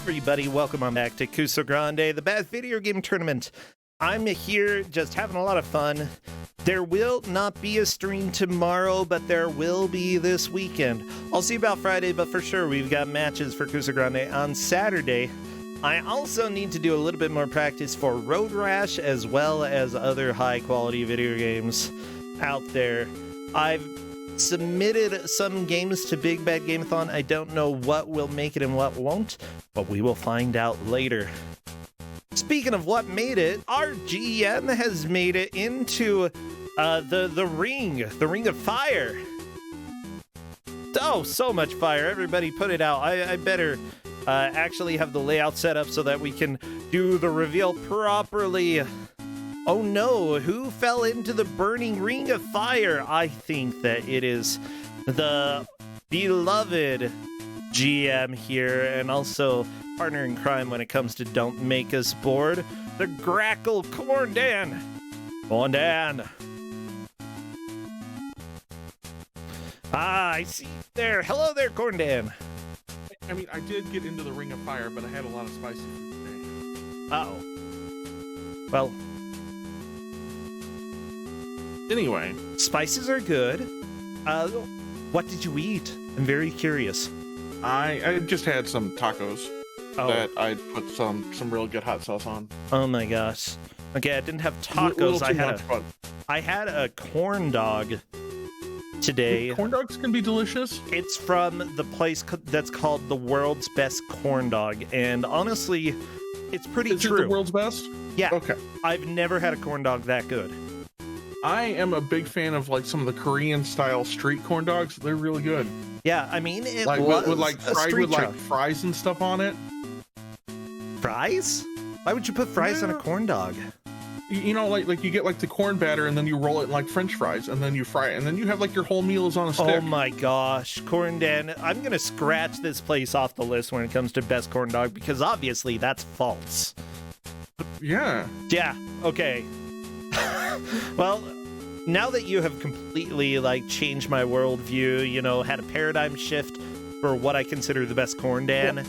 everybody, welcome on back to Kuso6rande, the best video game tournament. I'm here just having a lot of fun. There will not be a stream tomorrow, but there will be this weekend. I'll see about Friday, but for sure we've got matches for Kuso6rande on Saturday. I also need to do a little bit more practice for Road Rash as well as other high quality video games out there. I've submitted some games to Big Bad Gameathon. I don't know what will make it and what won't, but we will find out later. Speaking of what made it, our GM has made it into the ring of fire. Oh, so much fire. Everybody put it out. I better actually have the layout set up so that we can do the reveal properly. Oh no, who fell into the burning ring of fire? I think that it is the beloved GM here, and also partner in crime when it comes to Don't Make Us Bored, the Grackle Corndan. Corndan. Ah, I see there. Hello there, Corndan. I mean, I did get into the ring of fire, but I had a lot of spicy food today. Uh-oh. Well, anyway, spices are good. What did you eat? I'm very curious. I just had some tacos that I put some real good hot sauce on. Oh my gosh. Okay, I didn't have tacos. I had a corn dog today. Corn dogs can be delicious. It's from the place that's called the world's best corn dog, and honestly, it's pretty true. Is it the world's best? Yeah. Okay. I've never had a corn dog that good. I am a big fan of like some of the Korean style street corn dogs. They're really good. Yeah, I mean, it like was with like a street like truck. fries and stuff on it. Fries? Why would you put fries on a corn dog? You know, like you get like the corn batter and then you roll it in like French fries and then you fry it and then you have like your whole meal is on a stick. Oh my gosh, Corndan! I'm gonna scratch this place off the list when it comes to best corn dog because obviously that's false. Yeah. Yeah. Okay. Well, now that you have completely like changed my worldview, you know, had a paradigm shift for what I consider the best corn dog.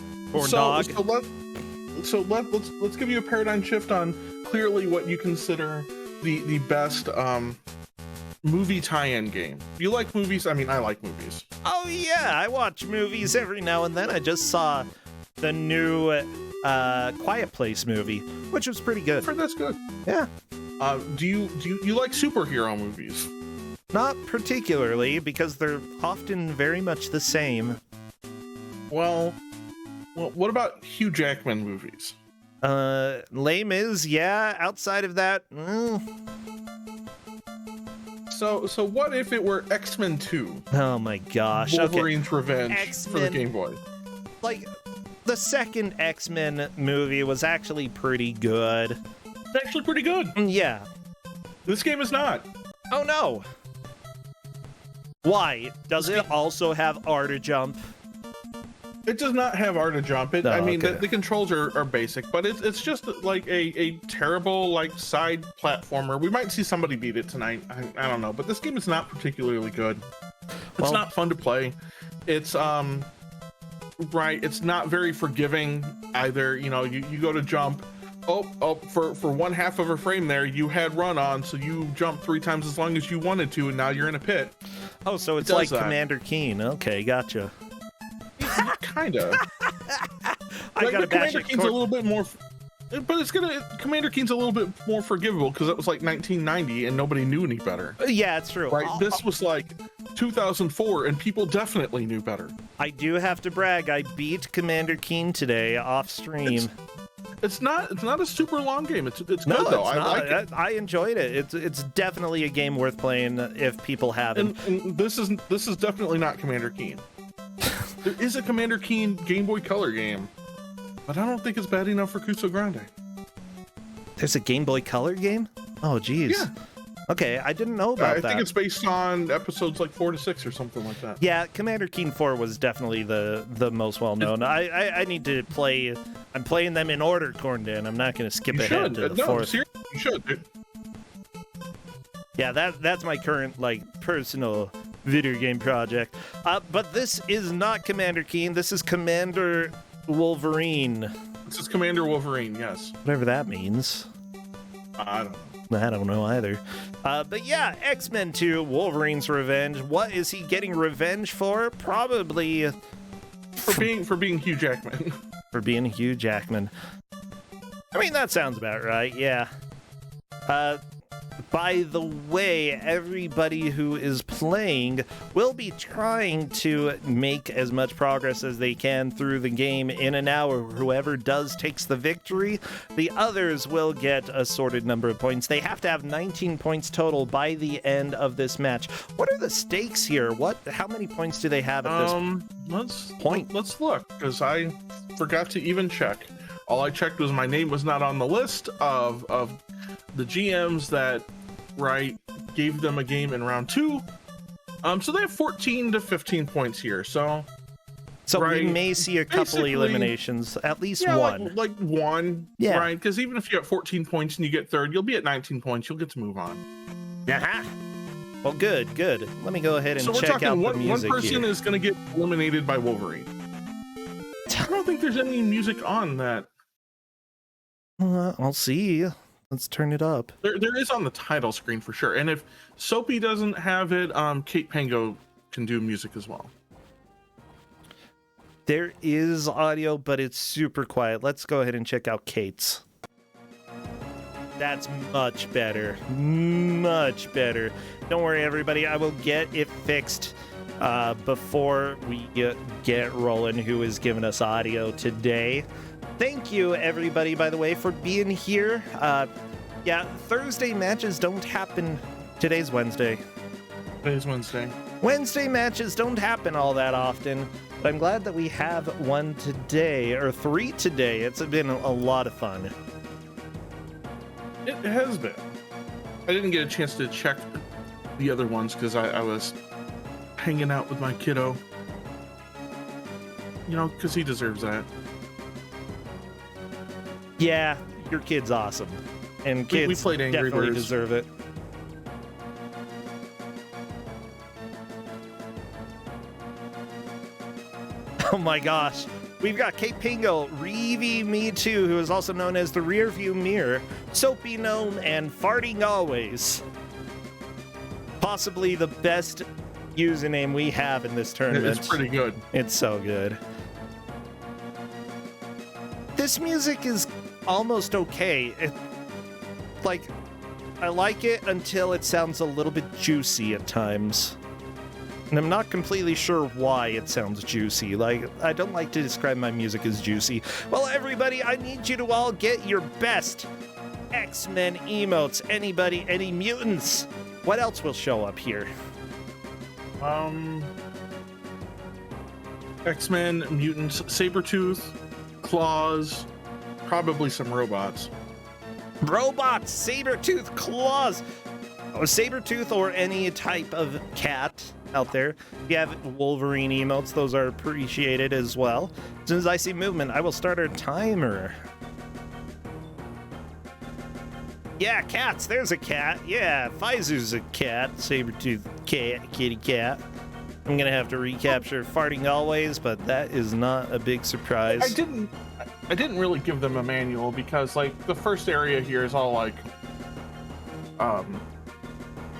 So let's give you a paradigm shift on clearly what you consider the best movie tie-in game. You like movies? I mean, I like movies. Oh yeah, I watch movies every now and then. I just saw the new Quiet Place movie, which was pretty good. I've heard that's good. Yeah. Do you like superhero movies? Not particularly, because they're often very much the same. Well, what about Hugh Jackman movies? Les Mis, yeah. Outside of that, So what if it were X-Men 2? Oh my gosh. Wolverine's Revenge X-Men, for the Game Boy. Like, the second X-Men movie was actually pretty good. It's actually pretty good. Yeah. This game is not. Oh no. Why? Does it also have R to jump? It does not have R to jump. I mean, the controls are basic, but it's just like a terrible like side platformer. We might see somebody beat it tonight. I don't know, but this game is not particularly good. It's not fun to play. It's it's not very forgiving either. You know, you go to jump. For 1/2 of a frame there, you had run on, so you jumped 3 times as long as you wanted to, and now you're in a pit. Oh, so it's like Commander Keen. Okay, gotcha. Kinda. Commander Keen's a little bit more, but Commander Keen's a little bit more forgivable because it was like 1990 and nobody knew any better. Yeah, it's true. Right? This was like 2004 and people definitely knew better. I do have to brag. I beat Commander Keen today off stream. It's not a super long game. It's good though. I like it. I enjoyed it. It's definitely a game worth playing if people haven't. And this is definitely not Commander Keen. There is a Commander Keen Game Boy Color game, but I don't think it's bad enough for Kuso6rande. There's a Game Boy Color game? Oh, geez. Yeah. Okay, I didn't know about that. I think it's based on episodes like 4 to 6 or something like that. Yeah, Commander Keen 4 was definitely the most well-known. I need to play... I'm playing them in order, Corndan. I'm not going to skip ahead to the fourth. Seriously, you should, dude. Yeah, that's my current, like, personal video game project. But this is not Commander Keen. This is Commander Wolverine. This is Commander Wolverine, yes. Whatever that means. I don't know. I don't know either. But yeah, X-Men 2, Wolverine's Revenge. What is he getting revenge for? Probably for being Hugh Jackman. For being Hugh Jackman. I mean, that sounds about right, yeah. By the way, everybody who is playing will be trying to make as much progress as they can through the game in an hour. Whoever takes the victory. The others will get a sorted number of points. They have to have 19 points total by the end of this match. What are the stakes here? How many points do they have at this point? Let's look, because I forgot to even check. All I checked was my name was not on the list of the GMs that gave them a game in round 2. So they have 14 to 15 points here. So we may see a couple eliminations, at least one. Like one, yeah. Right? Because even if you have 14 points and you get third, you'll be at 19 points. You'll get to move on. Aha. Well, good. Let me go ahead and check out the music. One person is going to get eliminated by Wolverine. I don't think there's any music on that. I'll see. Let's turn it up. There is on the title screen for sure. And if Soapy doesn't have it, Kate Pango can do music as well. There is audio, but it's super quiet. Let's go ahead and check out Kate's. That's much better. Much better. Don't worry, everybody. I will get it fixed before we get rolling, who is giving us audio today. Thank you, everybody, by the way, for being here. Yeah, Thursday matches don't happen. Today's Wednesday. Wednesday matches don't happen all that often, but I'm glad that we have one today, or 3 today. It's been a lot of fun. It has been. I didn't get a chance to check the other ones because I was hanging out with my kiddo. You know, because he deserves that. Yeah, your kid's awesome. And kids we played Angry definitely Birds. Deserve it. Oh my gosh. We've got Kate Pingo, Reevie Me Too, who is also known as the Rearview Mirror, Soapy Gnome, and Farting Always. Possibly the best username we have in this tournament. It's pretty good. It's so good. This music is almost okay. I like it until it sounds a little bit juicy at times. And I'm not completely sure why it sounds juicy. I don't like to describe my music as juicy. Well, everybody, I need you to all get your best X-Men emotes. Anybody, any mutants? What else will show up here? X-Men, mutants, Sabretooth, Claws, probably some robots. Robots, Sabretooth, Claws. Sabretooth or any type of cat out there. If you have Wolverine emotes, those are appreciated as well. As soon as I see movement, I will start a timer. Yeah, cats. There's a cat. Yeah, Faizu's a cat. Sabretooth cat, kitty cat. I'm gonna have to recapture Farting Always, but that is not a big surprise. I didn't really give them a manual because the first area here is all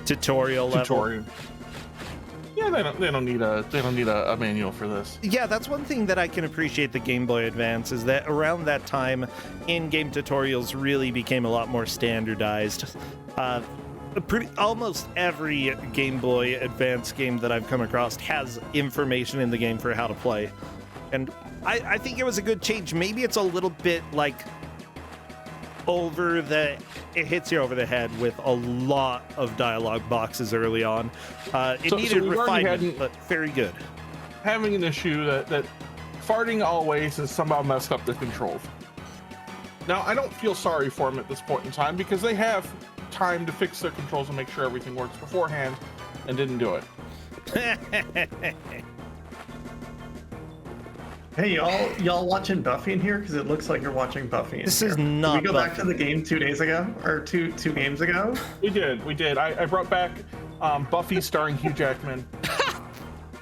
tutorial level. Yeah, they don't need a manual for this. Yeah, that's one thing that I can appreciate the Game Boy Advance is that around that time, in-game tutorials really became a lot more standardized. Almost every Game Boy Advance game that I've come across has information in the game for how to play. And I think it was a good change. Maybe it's a little bit it hits you over the head with a lot of dialogue boxes early on. It needed refinement, but very good. Having an issue that Farting Always has somehow messed up the controls. Now, I don't feel sorry for them at this point in time because they have time to fix their controls and make sure everything works beforehand and didn't do it. Hey, y'all watching Buffy in here? Because it looks like you're watching Buffy. This is not. Did we go back to the game 2 days ago, or two games ago? We did. I brought back Buffy starring Hugh Jackman.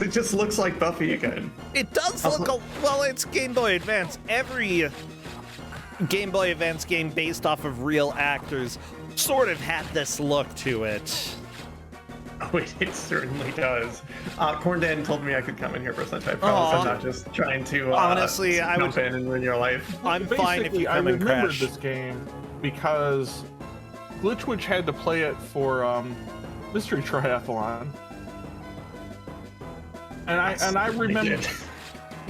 It just looks like Buffy again. It does look well. It's Game Boy Advance. Every Game Boy Advance game based off of real actors sort of had this look to it. Oh, it certainly does. Corndan told me I could come in here for such. I promise I'm not just trying to honestly, I jump in and ruin your life. I'm fine if you come and remembered crash. this game because Glitchwitch had to play it for Mystery Triathlon. And I remember,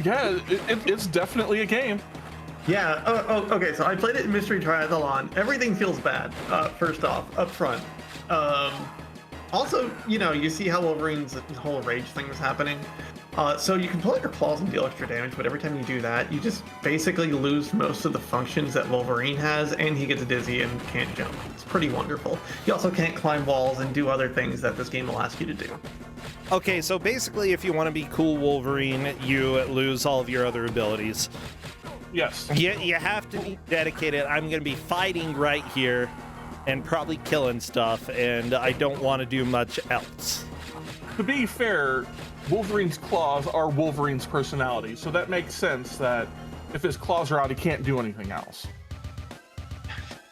yeah, it's definitely a game. Yeah. Okay. So I played it in Mystery Triathlon. Everything feels bad. First off, up front. Also, you see how Wolverine's whole rage thing was happening. So you can pull out your claws and deal extra damage, but every time you do that, you just basically lose most of the functions that Wolverine has, and he gets dizzy and can't jump. It's pretty wonderful. You also can't climb walls and do other things that this game will ask you to do. Okay, so basically, if you want to be cool Wolverine, you lose all of your other abilities. Yes. You have to be dedicated. I'm going to be fighting right here and probably killing stuff, and I don't want to do much else. To be fair, Wolverine's claws are Wolverine's personality, so that makes sense that if his claws are out, he can't do anything else.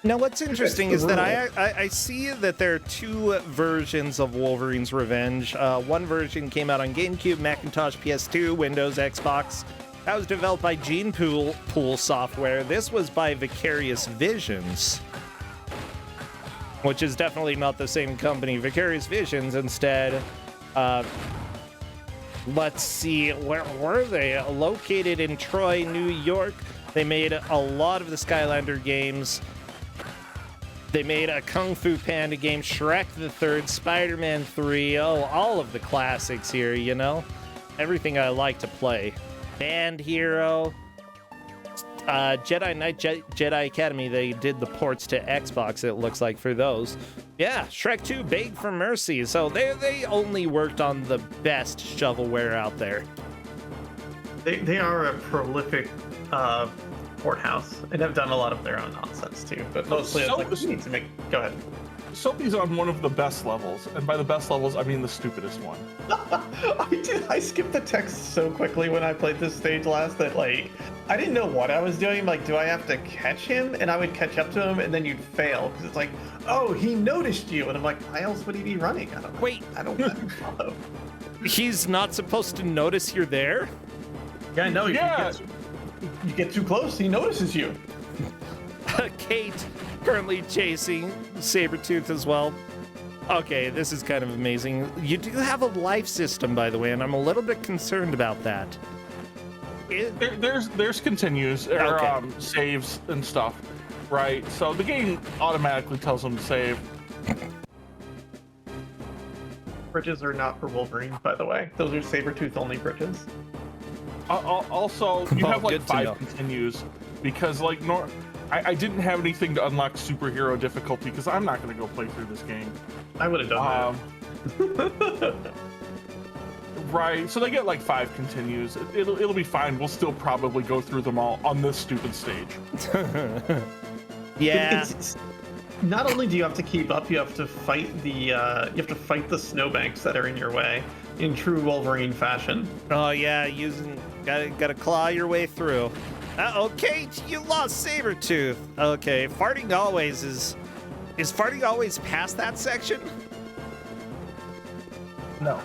Now, what's interesting is that I see that there are two versions of Wolverine's Revenge. One version came out on GameCube, Macintosh, PS2, Windows, Xbox. That was developed by Gene Pool Software. This was by Vicarious Visions, which is definitely not the same company. Vicarious Visions, instead, let's see, where were they? Located in Troy, New York. They made a lot of the Skylander games. They made a Kung Fu Panda game, Shrek the Third, Spider-Man 3. Oh, all of the classics here, Everything I like to play. Band Hero, Jedi Knight, Jedi Academy. They did the ports to Xbox, it looks like, for those. Yeah, Shrek 2, Beg for Mercy. So they only worked on the best shovelware out there. They are a prolific port house and have done a lot of their own nonsense too, but mostly it's like we need to make. Go ahead. Soapy's on one of the best levels, and by the best levels, I mean the stupidest one. I skipped the text so quickly when I played this stage last that I didn't know what I was doing. Like, do I have to catch him? And I would catch up to him, and then you'd fail because it's like, oh, he noticed you, and I'm like, why else would he be running? I don't know. Wait, I don't follow. He's not supposed to notice you're there? Yeah, no. You get too close, he notices you. Kate currently chasing Sabretooth as well. Okay, this is kind of amazing. You do have a life system, by the way, and I'm a little bit concerned about that. There's continues, or saves and stuff, right? So the game automatically tells them to save. Bridges are not for Wolverine, by the way. Those are Sabretooth only bridges. Also, you have like 5 continues because I didn't have anything to unlock superhero difficulty because I'm not going to go play through this game. I would have done that. Right, so they get like 5 continues. It'll be fine. We'll still probably go through them all on this stupid stage. Yeah. Not only do you have to keep up, you have to fight the snowbanks that are in your way in true Wolverine fashion. Oh yeah, gotta claw your way through. Okay, you lost Sabretooth. Okay, farting always is farting always past that section? No.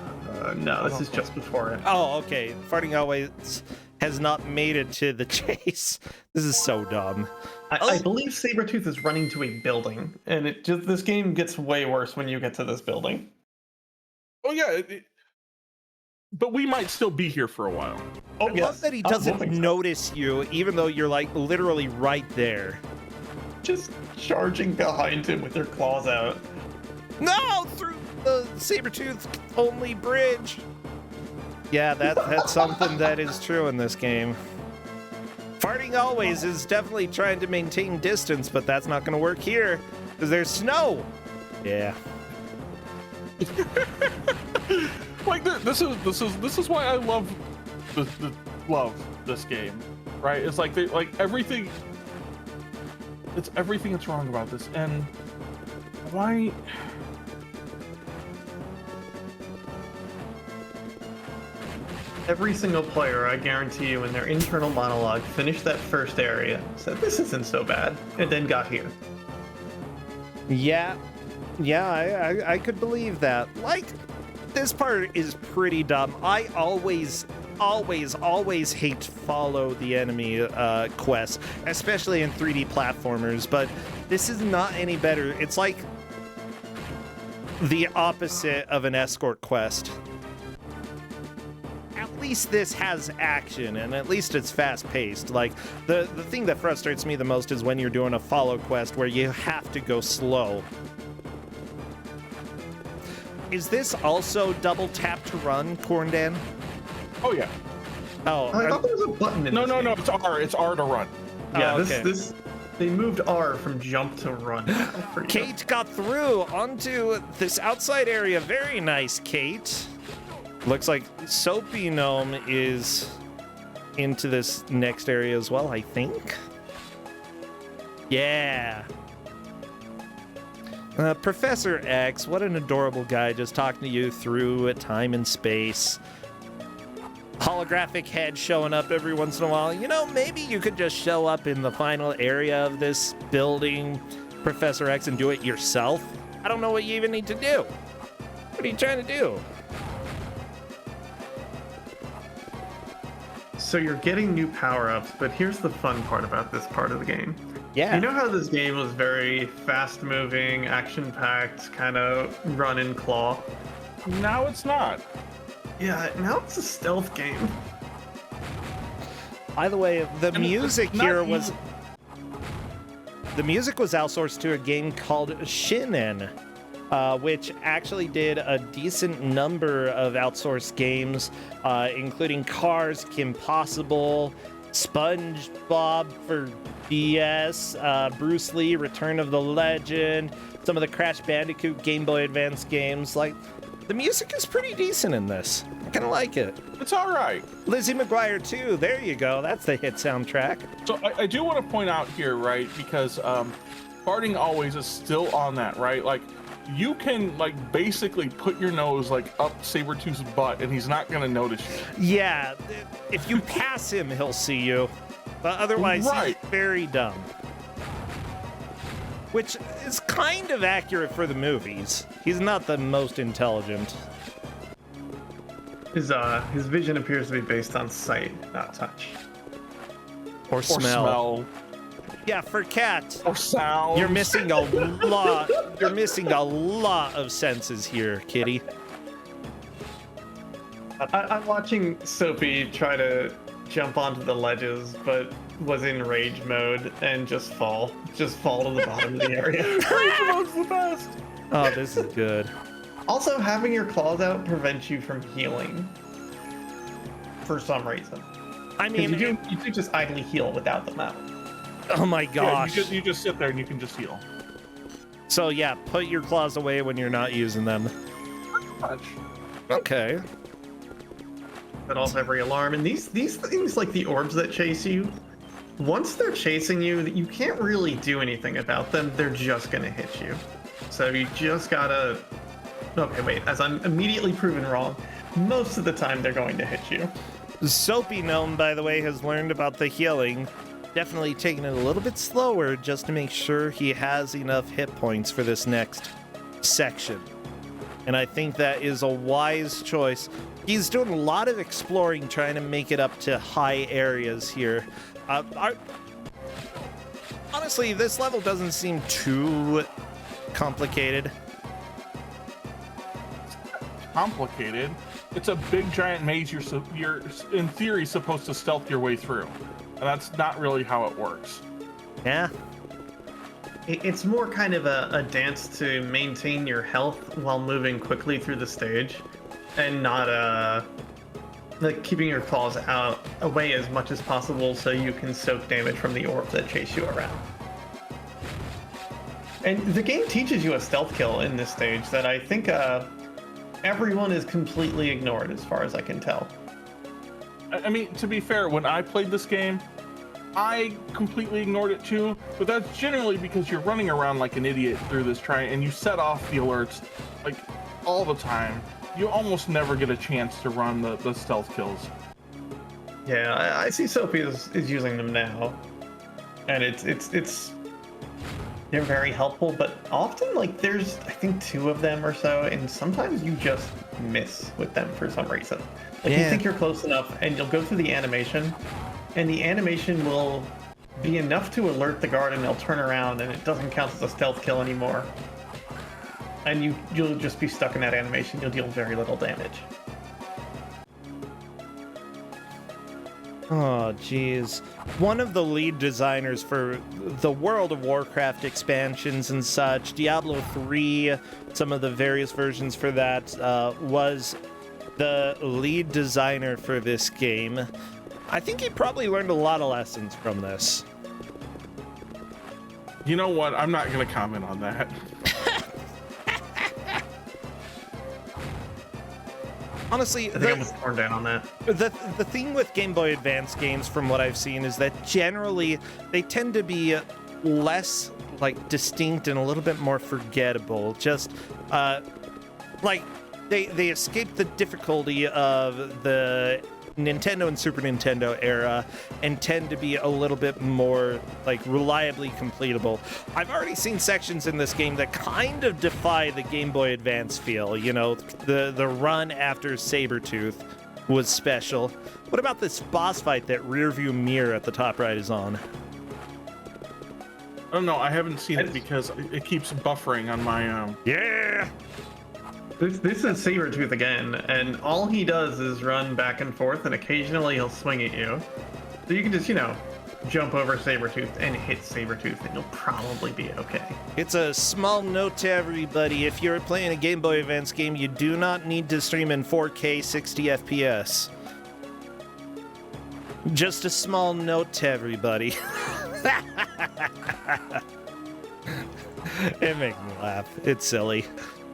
No, this is just before it. Oh, okay. Farting always has not made it to the chase. This is so dumb. I believe Sabretooth is running to a building, and this game gets way worse when you get to this building. Oh yeah, but we might still be here for a while. I love that he doesn't notice you, even though you're like literally right there. Just charging behind him with their claws out. No, through the Sabretooth only bridge. Yeah, that's something that is true in this game. Farting always is definitely trying to maintain distance, but that's not going to work here because there's snow. Yeah. Like this is why I love this game, right? It's like everything. It's everything that's wrong about this, and why? Every single player, I guarantee you, in their internal monologue, finished that first area, said, this isn't so bad, and then got here. Yeah, I could believe that. Like, this part is pretty dumb. I always hate follow the enemy quests, especially in 3D platformers, but this is not any better. It's like the opposite of an escort quest. At least this has action, and at least it's fast-paced. Like, the thing that frustrates me the most is when you're doing a follow quest where you have to go slow. Is this also double tap to run, Corndan? Oh, yeah. Oh, I thought there was a button in No, this no, game. no, it's R. It's R to run. Yeah, oh, okay. They moved R from jump to run. Kate got through onto this outside area. Very nice, Kate. Looks like Soapy Gnome is into this next area as well, I think. Yeah. Professor X, what an adorable guy, just talking to you through time and space. Holographic head showing up every once in a while. You know, maybe you could just show up in the final area of this building, Professor X, and do it yourself. I don't know what you even need to do. What are you trying to do? So you're getting new power-ups, but here's the fun part about this part of the game. Yeah. You know how this game was very fast-moving, action-packed, kind of run and claw? Now it's not. Yeah, now it's a stealth game. By the way, the music here was... even- The music was outsourced to a game called Shinen, which actually did a decent number of outsourced games, including Cars, Kim Possible, SpongeBob for DS, Bruce Lee, Return of the Legend, some of the Crash Bandicoot Game Boy Advance games. Like, the music is pretty decent in this. I kind of like it. It's all right. Lizzie McGuire too. There you go. That's the hit soundtrack. So I do want to point out here, right, because farting always is still on that, right? Like, you can, like, basically put your nose, like, up Sabretooth's butt, and he's not going to notice you. Yeah, if you pass him, he'll see you. But otherwise, Right. he's very dumb. Which is kind of accurate for the movies. He's not the most intelligent. His vision appears to be based on sight, not touch. Or Or smell. smell. Yeah, for cats. Or sound. You're missing a lot. You're missing a lot of senses here, kitty. I'm watching Soapy try to jump onto the ledges, but was in rage mode and just fall to the bottom of the area. Rage mode's the best. Oh, this is good. Also, having your claws out prevents you from healing for some reason. I Because mean, you do just idly heal without them out. oh my Yeah, gosh. you just sit there and you can just heal. So yeah, put your claws away when you're not using them. Touch. Okay. Set off every alarm, and these things like the orbs that chase you, once they're chasing you, you can't really do anything about them. They're just gonna hit you. So you just gotta. Okay, wait. As I'm immediately proven wrong, most of the time they're going to hit you. Soapy Gnome, by the way, has learned about the healing. Definitely taking it a little bit slower just to make sure he has enough hit points for this next section. And I think that is a wise choice. He's doing a lot of exploring, trying to make it up to high areas here. Honestly, this level doesn't seem too complicated. Complicated. It's a big giant maze you're in theory supposed to stealth your way through. And that's not really how it works. Yeah. It's more kind of a dance to maintain your health while moving quickly through the stage, and not like keeping your claws out away as much as possible so you can soak damage from the orbs that chase you around. And the game teaches you a stealth kill in this stage that I think everyone is completely ignored as far as I can tell. I mean, to be fair, when I played this game, I completely ignored it too, but that's generally because you're running around like an idiot through this and you set off the alerts like all the time. you almost never get a chance to run the stealth kills. Yeah, I see Sophie is using them now, and it's they're very helpful. But often, like, there's I think 2 of them or so, and sometimes you just miss with them for some reason. Like you think you're close enough, and you'll go through the animation, and the animation will be enough to alert the guard, and they'll turn around, and it doesn't count as a stealth kill anymore. And you'll just be stuck in that animation. You'll deal very little damage. Oh, geez. One of the lead designers for the World of Warcraft expansions and such, Diablo 3, some of the various versions for that, was the lead designer for this game. I think he probably learned a lot of lessons from this. You know what? I'm not going to comment on that. Honestly, I think I'm just torn down on that. The thing with Game Boy Advance games, from what I've seen, is that generally they tend to be less like distinct and a little bit more forgettable. Just like they escape the difficulty of the Nintendo and Super Nintendo era and tend to be a little bit more like reliably completable. I've already seen sections in this game that kind of defy the Game Boy Advance feel. You know, the run after Sabretooth was special. What about this boss fight that rearview mirror at the top right is on? Oh no, I haven't seen it because it keeps buffering on my Yeah. This is Sabretooth again, and all he does is run back and forth, and occasionally he'll swing at you. So you can just, jump over Sabretooth and hit Sabretooth, and you'll probably be okay. It's a small note to everybody. If you're playing a Game Boy Advance game, you do not need to stream in 4K 60 FPS. Just a small note to everybody. It makes me laugh. It's silly.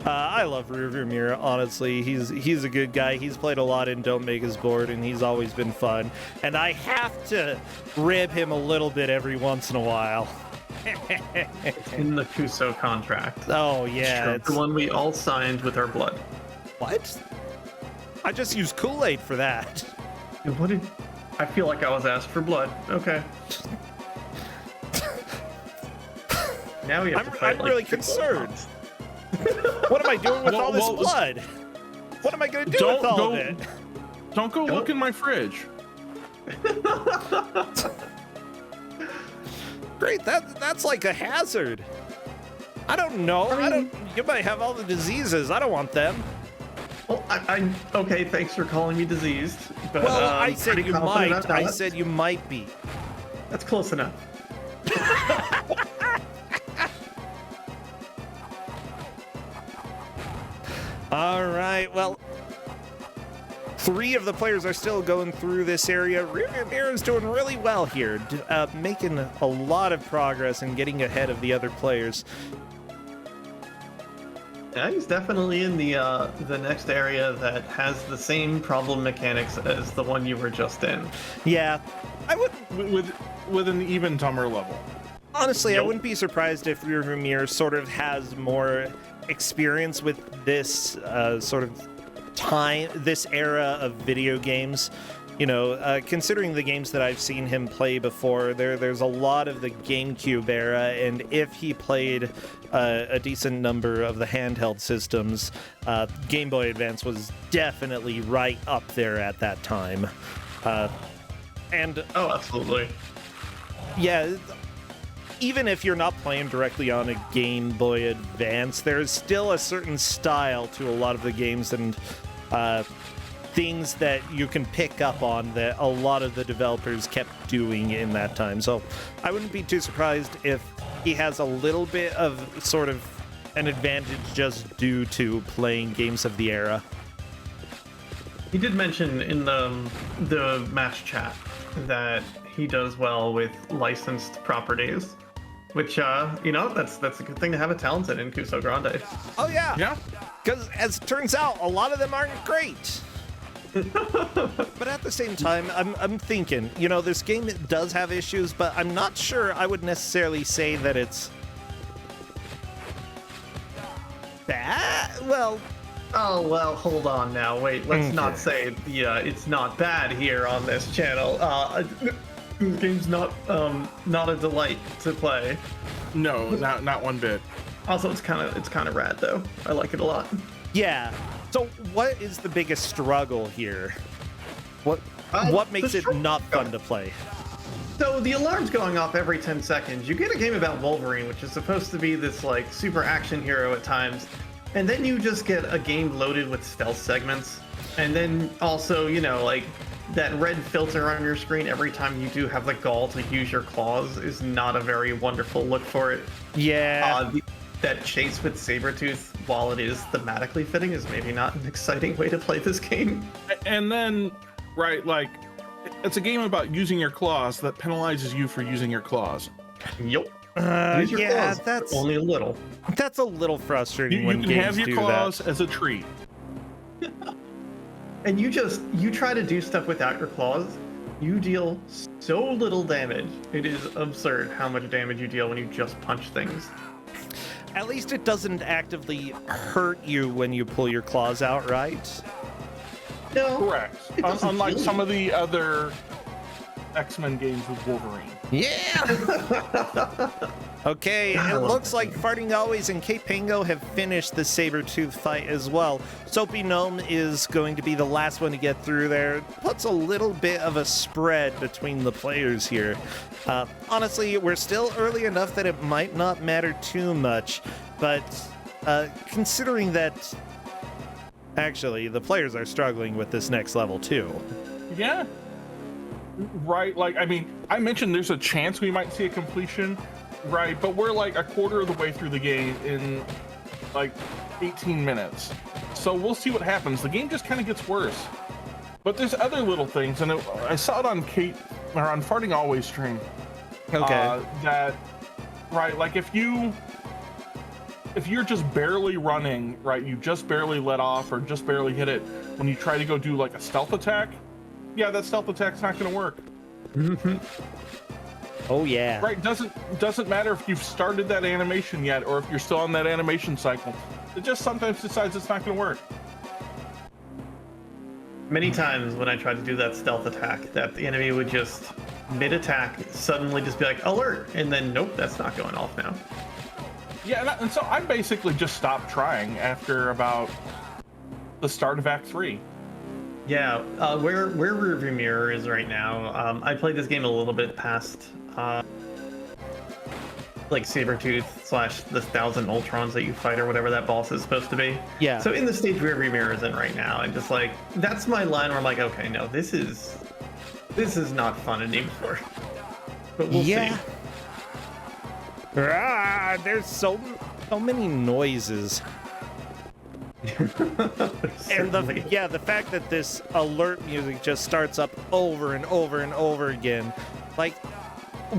I love Rearview Mirror, honestly. He's a good guy. He's played a lot in Don't Make Us Bored, and he's always been fun. And I have to rib him a little bit every once in a while. It's in the Kuso contract. Oh, yeah. It's the one we all signed with our blood. What? I just used Kool-Aid for that. What did... I feel like I was asked for blood. Okay. Now we have to fight. I'm really concerned. What am I doing with all this blood? What am I going to do with all of it? Don't go look in my fridge. Great, that's like a hazard. I don't know. You might have all the diseases. I don't want them. Well, I'm okay. Thanks for calling me diseased. But, well, I said you might. I that. said you might be. That's close enough. All right, well, 3 of the players are still going through this area. Rearview Mirror is doing really well here, making a lot of progress and getting ahead of the other players. Yeah, he's definitely in the next area that has the same problem mechanics as the one you were just in. Yeah, I would with an even dumber level. Honestly, I wouldn't be surprised if Rearview Mirror sort of has more experience with this sort of time, this era of video games. You know, considering the games that I've seen him play before, there's a lot of the GameCube era, and if he played a decent number of the handheld systems, Game Boy Advance was definitely right up there at that time. And oh, absolutely. Yeah. Even if you're not playing directly on a Game Boy Advance, there's still a certain style to a lot of the games and things that you can pick up on that a lot of the developers kept doing in that time. So I wouldn't be too surprised if he has a little bit of sort of an advantage just due to playing games of the era. He did mention in the match chat that he does well with licensed properties. Which, that's a good thing to have a talented in Kuso6rande. Oh, yeah. Yeah. Because, as it turns out, a lot of them aren't great. But at the same time, I'm thinking, this game does have issues, but I'm not sure I would necessarily say that it's bad. Well, Oh, well, hold on now. Wait, let's not say it's not bad here on this channel. This game's not a delight to play. No, not one bit. Also, it's kind of rad though. I like it a lot. Yeah. So what is the biggest struggle here? What makes it not fun to play? So the alarm's going off every 10 seconds. You get a game about Wolverine, which is supposed to be this like super action hero at times. And then you just get a game loaded with stealth segments. And then also, you know, like that red filter on your screen every time you do have the gall to use your claws is not a very wonderful look for it. Yeah. That chase with Sabretooth, while it is thematically fitting, is maybe not an exciting way to play this game. And then, right, like, it's a game about using your claws that penalizes you for using your claws. Yup. Yeah, that's only a little. That's a little frustrating when you games have your do claws that. as a treat. And you try to do stuff without your claws, you deal so little damage. It is absurd how much damage you deal when you just punch things. At least it doesn't actively hurt you when you pull your claws out, right? No. Correct. Unlike some of the other X-Men games with Wolverine. Yeah! Okay, it looks like Farting Always and Kate Pango have finished the Sabretooth fight as well. Soapy Gnome is going to be the last one to get through there. Puts a little bit of a spread between the players here. Honestly, we're still early enough that it might not matter too much, but considering that actually the players are struggling with this next level too. Yeah. Right, like, I mean, I mentioned there's a chance we might see a completion. Right, but we're like a quarter of the way through the game in like 18 minutes. So we'll see what happens. The game just kind of gets worse. But there's other little things, and I saw it on Kate, or on Farting Always stream. Okay. That, right, like if you're just barely running, right, you just barely let off or just barely hit it when you try to go do like a stealth attack, yeah, that stealth attack's not going to work. Oh yeah. Right, doesn't matter if you've started that animation yet or if you're still on that animation cycle. It just sometimes decides it's not going to work. Many times when I tried to do that stealth attack, that the enemy would just mid-attack suddenly just be like, alert, and then nope, that's not going off now. Yeah, and so I basically just stopped trying after about the start of Act 3. Yeah, where Rearview Mirror is right now, I played this game a little bit past like Sabretooth / the 1,000 Ultrons that you fight or whatever that boss is supposed to be. Yeah. So in the stage Rearview Mirror is in right now, and just like, that's my line where I'm like, okay, no, this is not fun anymore. But we'll see. There's so many noises. And the fact that this alert music just starts up over and over and over again. Like,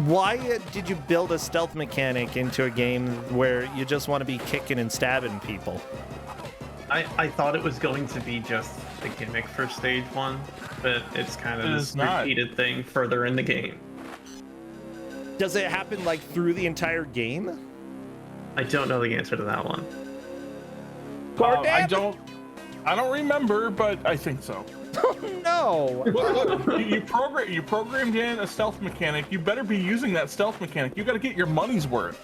why did you build a stealth mechanic into a game where you just want to be kicking and stabbing people? I thought it was going to be just a gimmick for stage 1, but it's kind of this repeated thing further in the game. Does it happen like through the entire game? I don't know the answer to that one. I don't remember, but I think so. Oh no! Look, you programmed in a stealth mechanic. You better be using that stealth mechanic. You got to get your money's worth.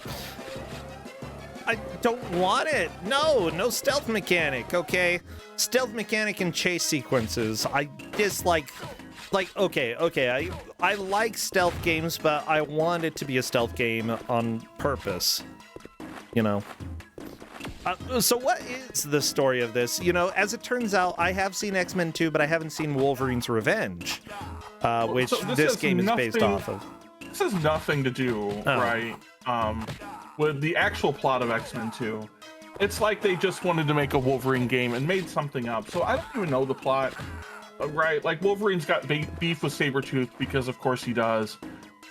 I don't want it. No stealth mechanic. Okay, stealth mechanic and chase sequences. I dislike. Like, okay, I like stealth games, but I want it to be a stealth game on purpose. You know. So what is the story of this? You know, as it turns out, I have seen X-Men 2, but I haven't seen Wolverine's Revenge, which this game is based off of. This has nothing to do, right, with the actual plot of X-Men 2. It's like they just wanted to make a Wolverine game and made something up. So I don't even know the plot, right? Like, Wolverine's got beef with Sabretooth because, of course, he does.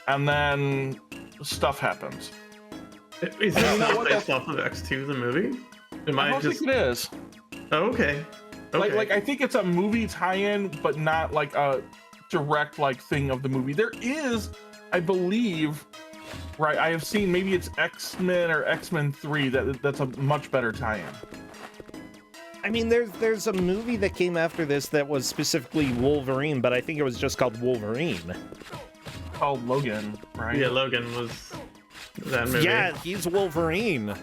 And then stuff happens. Is this not based off of X2, the movie? I don't think it is. Oh, okay. Like I think it's a movie tie-in, but not like a direct like thing of the movie. There is, I believe, right? I have seen maybe it's X-Men or X-Men 3 that's a much better tie-in. I mean, there's a movie that came after this that was specifically Wolverine, but I think it was just called Wolverine. Called Logan, right? Yeah, Logan was that movie. Yeah, he's Wolverine.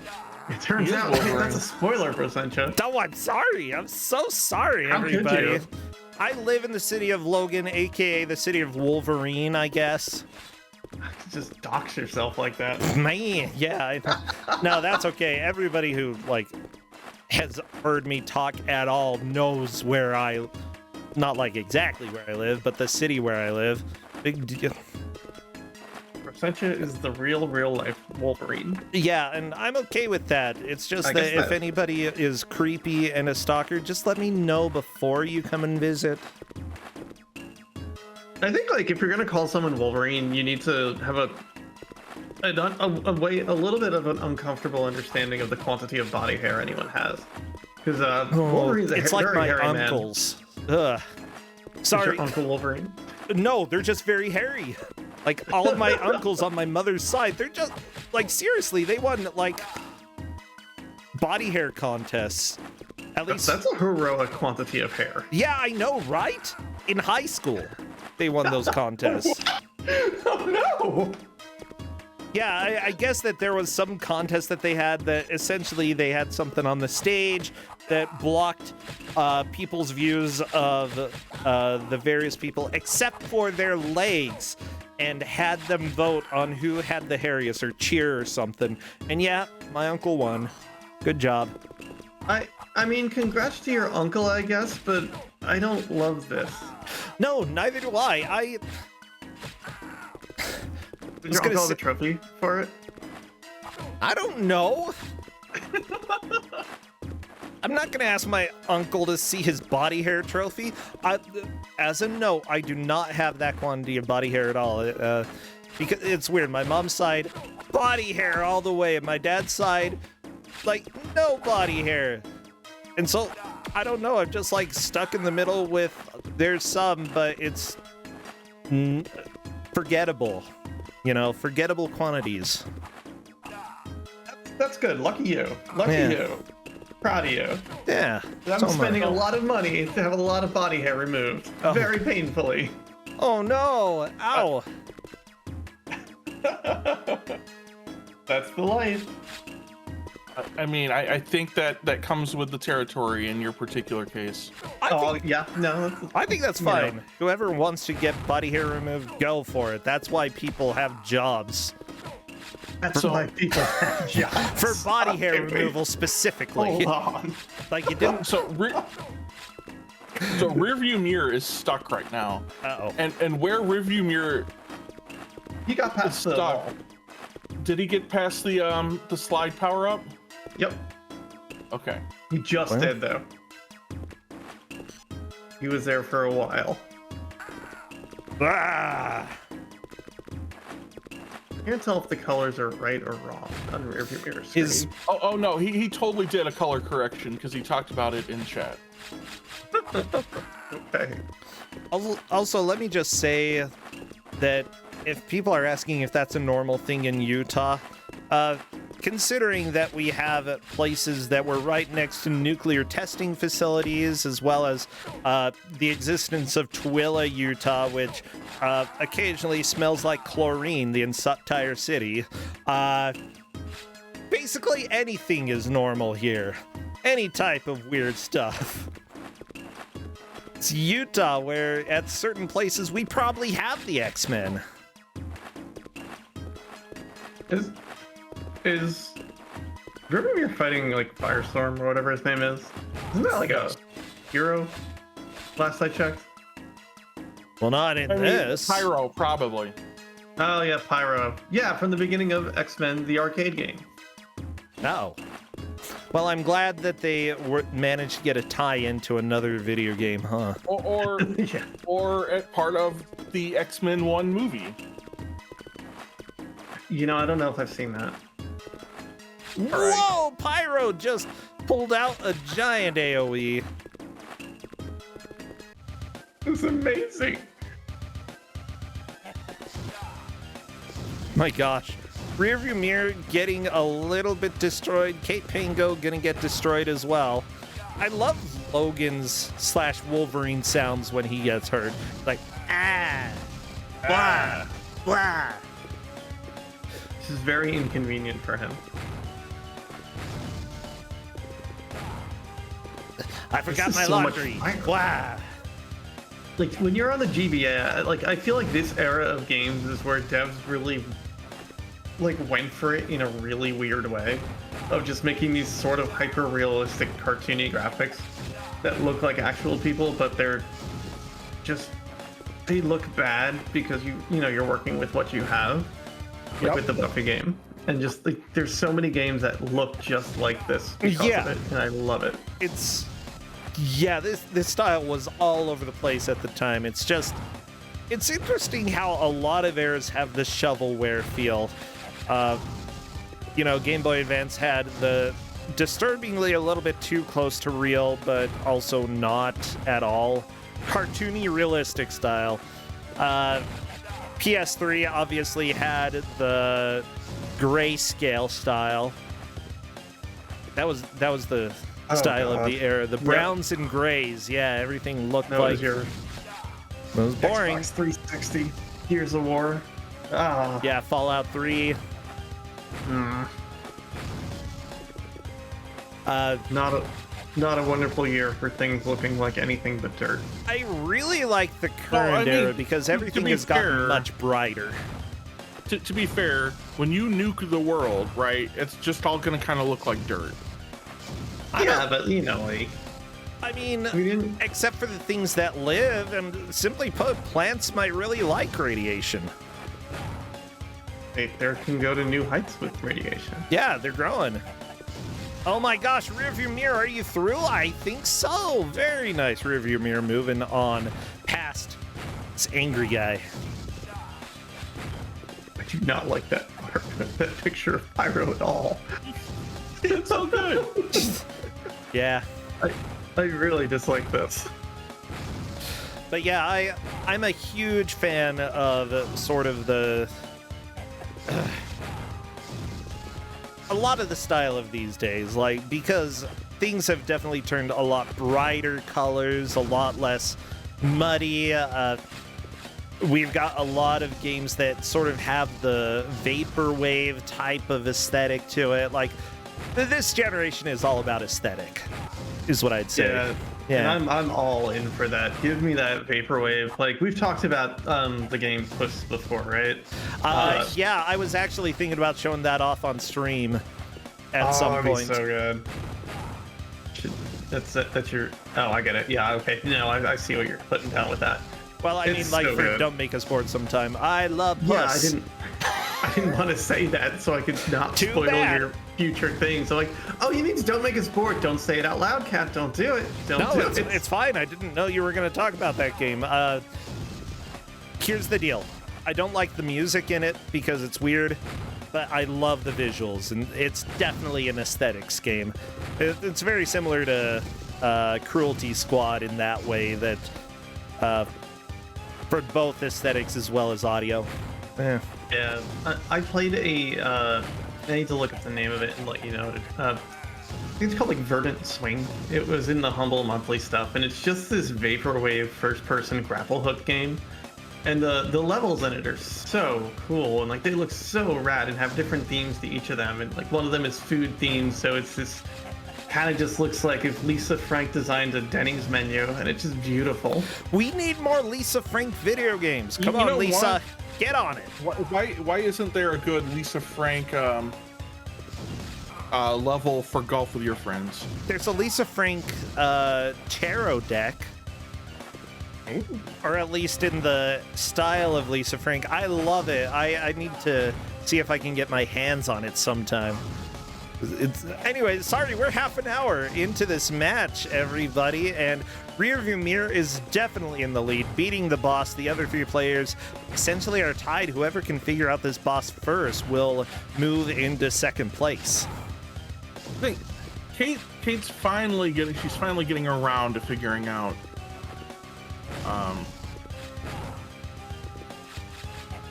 It turns out that's a spoiler for Sencha. Oh, I'm sorry. I'm so sorry, How could everybody. you? I live in the city of Logan, aka the city of Wolverine, I guess. Just dox yourself like that. Man, yeah. No, that's okay. Everybody who like has heard me talk at all knows where not like exactly where I live, but the city where I live. Big deal. Sencha is the real life Wolverine. Yeah, and I'm okay with that. It's just that if anybody is creepy and a stalker, just let me know before you come and visit. I think like if you're gonna call someone Wolverine, you need to have a little bit of an uncomfortable understanding of the quantity of body hair anyone has. Because Wolverine's it's like very my hairy uncles. Ugh. Sorry. Is your Uncle Wolverine? No, they're just very hairy. Like all of my uncles on my mother's side, they're just like seriously, they won like body hair contests. At least that's a heroic quantity of hair. Yeah, I know, right? In high school, they won those contests. Oh no! Yeah, I guess that there was some contest that they had that essentially they had something on the stage that blocked people's views of the various people except for their legs, and had them vote on who had the hairiest or cheer or something. And yeah, my uncle won. Good job. I mean, congrats to your uncle, I guess, but I don't love this. No, neither do I. Did your uncle have a trophy for it? I don't know. I'm not gonna ask my uncle to see his body hair trophy. As a note, I do not have that quantity of body hair at all. Because it's weird. My mom's side, body hair all the way. And my dad's side, like no body hair. And so I don't know. I'm just like stuck in the middle with there's some, but it's forgettable. You know, forgettable quantities. That's good. Lucky you. Lucky you. Proud of you. Yeah. I'm spending a lot of money to have a lot of body hair removed. Oh. Very painfully. Oh no. Ow. That's the life. I mean, I think that comes with the territory in your particular case. I think that's fine. You know. Whoever wants to get body hair removed, go for it. That's why people have jobs. That's why people have jobs. For body hair removal specifically. Hold on. Like you didn't. So rearview mirror is stuck right now. Uh-oh. And where rearview mirror he got past the wall. Did he get past the slide power up? Yep. Okay. He just did though. He was there for a while. Ah! I can't tell if the colors are right or wrong on the rearview mirror screen. Oh no, he totally did a color correction because he talked about it in chat. Okay. Also, let me just say that if people are asking if that's a normal thing in Utah, considering that we have places that were right next to nuclear testing facilities, as well as the existence of Tooele, Utah, which occasionally smells like chlorine, the entire city, basically anything is normal here. Any type of weird stuff. It's Utah, where at certain places we probably have the X-Men. Is remember you're fighting like Firestorm or whatever his name is? Isn't that like a hero? Last I checked. Well, not in this. Pyro, probably. Oh yeah, Pyro. Yeah, from the beginning of X-Men, the arcade game. Oh. Well, I'm glad that they managed to get a tie-in to another video game, huh? Or Yeah. Or at part of the X-Men 1 movie. You know, I don't know if I've seen that. Whoa! Pyro just pulled out a giant AoE. It's amazing. My gosh. Rearview mirror getting a little bit destroyed. Kate Pango gonna get destroyed as well. I love Logan's / Wolverine sounds when he gets hurt. Like, blah, blah. This is very inconvenient for him. I forgot my laundry. Blah. Like, when you're on the GBA, like, I feel like this era of games is where devs really, like, went for it in a really weird way. Of just making these sort of hyper-realistic, cartoony graphics that look like actual people, but they're just... They look bad because you know, you're working with what you have. Like with the Buffy game. And just, like, there's so many games that look just like this because of it, and I love it. It's... Yeah, this style was all over the place at the time. It's just... It's interesting how a lot of eras have the shovelware feel. You know, Game Boy Advance had the disturbingly a little bit too close to real, but also not at all cartoony, realistic style. PS3 obviously had the grayscale style. That was the style of the era. The browns and grays. Yeah, everything looked like your. It was boring. Xbox 360, Gears of War. Yeah, Fallout 3. Not a wonderful year for things looking like anything but dirt. I really like the current era because everything has gotten much brighter. To be fair, when you nuke the world, right, it's just all gonna kind of look like dirt. Yeah, but you know, like... I mean, except for the things that live, and simply put, plants might really like radiation. They can go to new heights with radiation. Yeah, they're growing. Oh my gosh, rearview mirror, are you through? I think so. Very nice rearview mirror. Moving on past this angry guy. I do not like that picture of Pyro at all. It's so good. Yeah. I really dislike this. But yeah, I'm a huge fan of sort of the... a lot of the style of these days, like, because things have definitely turned a lot brighter colors, a lot less muddy. We've got a lot of games that sort of have the vaporwave type of aesthetic to it. Like, this generation is all about aesthetic, is what I'd say. Yeah. And I'm all in for that. Give me that vaporwave. Like, we've talked about the game Puss before, right? Yeah, I was actually thinking about showing that off on stream at some point. Be so good. That's your... Oh, I get it. Yeah, okay. No, I see what you're putting down with that. Well, I mean, like, so for Don't Make Us Bored sometime. I love Puss. Yeah, I didn't want to say that so I could not spoil your future things. So like, oh, you mean Don't Make Us Bored. Don't say it out loud, Cat. Don't do it. Don't do it. It's fine. I didn't know you were going to talk about that game. Here's the deal. I don't like the music in it because it's weird, but I love the visuals, and it's definitely an aesthetics game. It's very similar to Cruelty Squad in that way, that for both aesthetics as well as audio. Yeah, I played I need to look up the name of it and let you know. It's called like Verdant Swing. It was in the Humble Monthly stuff, and it's just this vaporwave first-person grapple hook game. And the levels in it are so cool, and like they look so rad and have different themes to each of them. And like one of them is food themed, so it's this kind of just looks like if Lisa Frank designed a Denny's menu, and it's just beautiful. We need more Lisa Frank video games. Come on, Lisa. What? Get on it. Why isn't there a good Lisa Frank level for golf with your friends? There's a Lisa Frank tarot deck. Ooh. Or at least in the style of Lisa Frank. I love it. I need to see if I can get my hands on it sometime. Anyway, sorry, we're half an hour into this match, everybody, and Rearview Mirror is definitely in the lead, beating the boss. The other three players essentially are tied. Whoever can figure out this boss first will move into second place. I think Kate's finally getting around to figuring out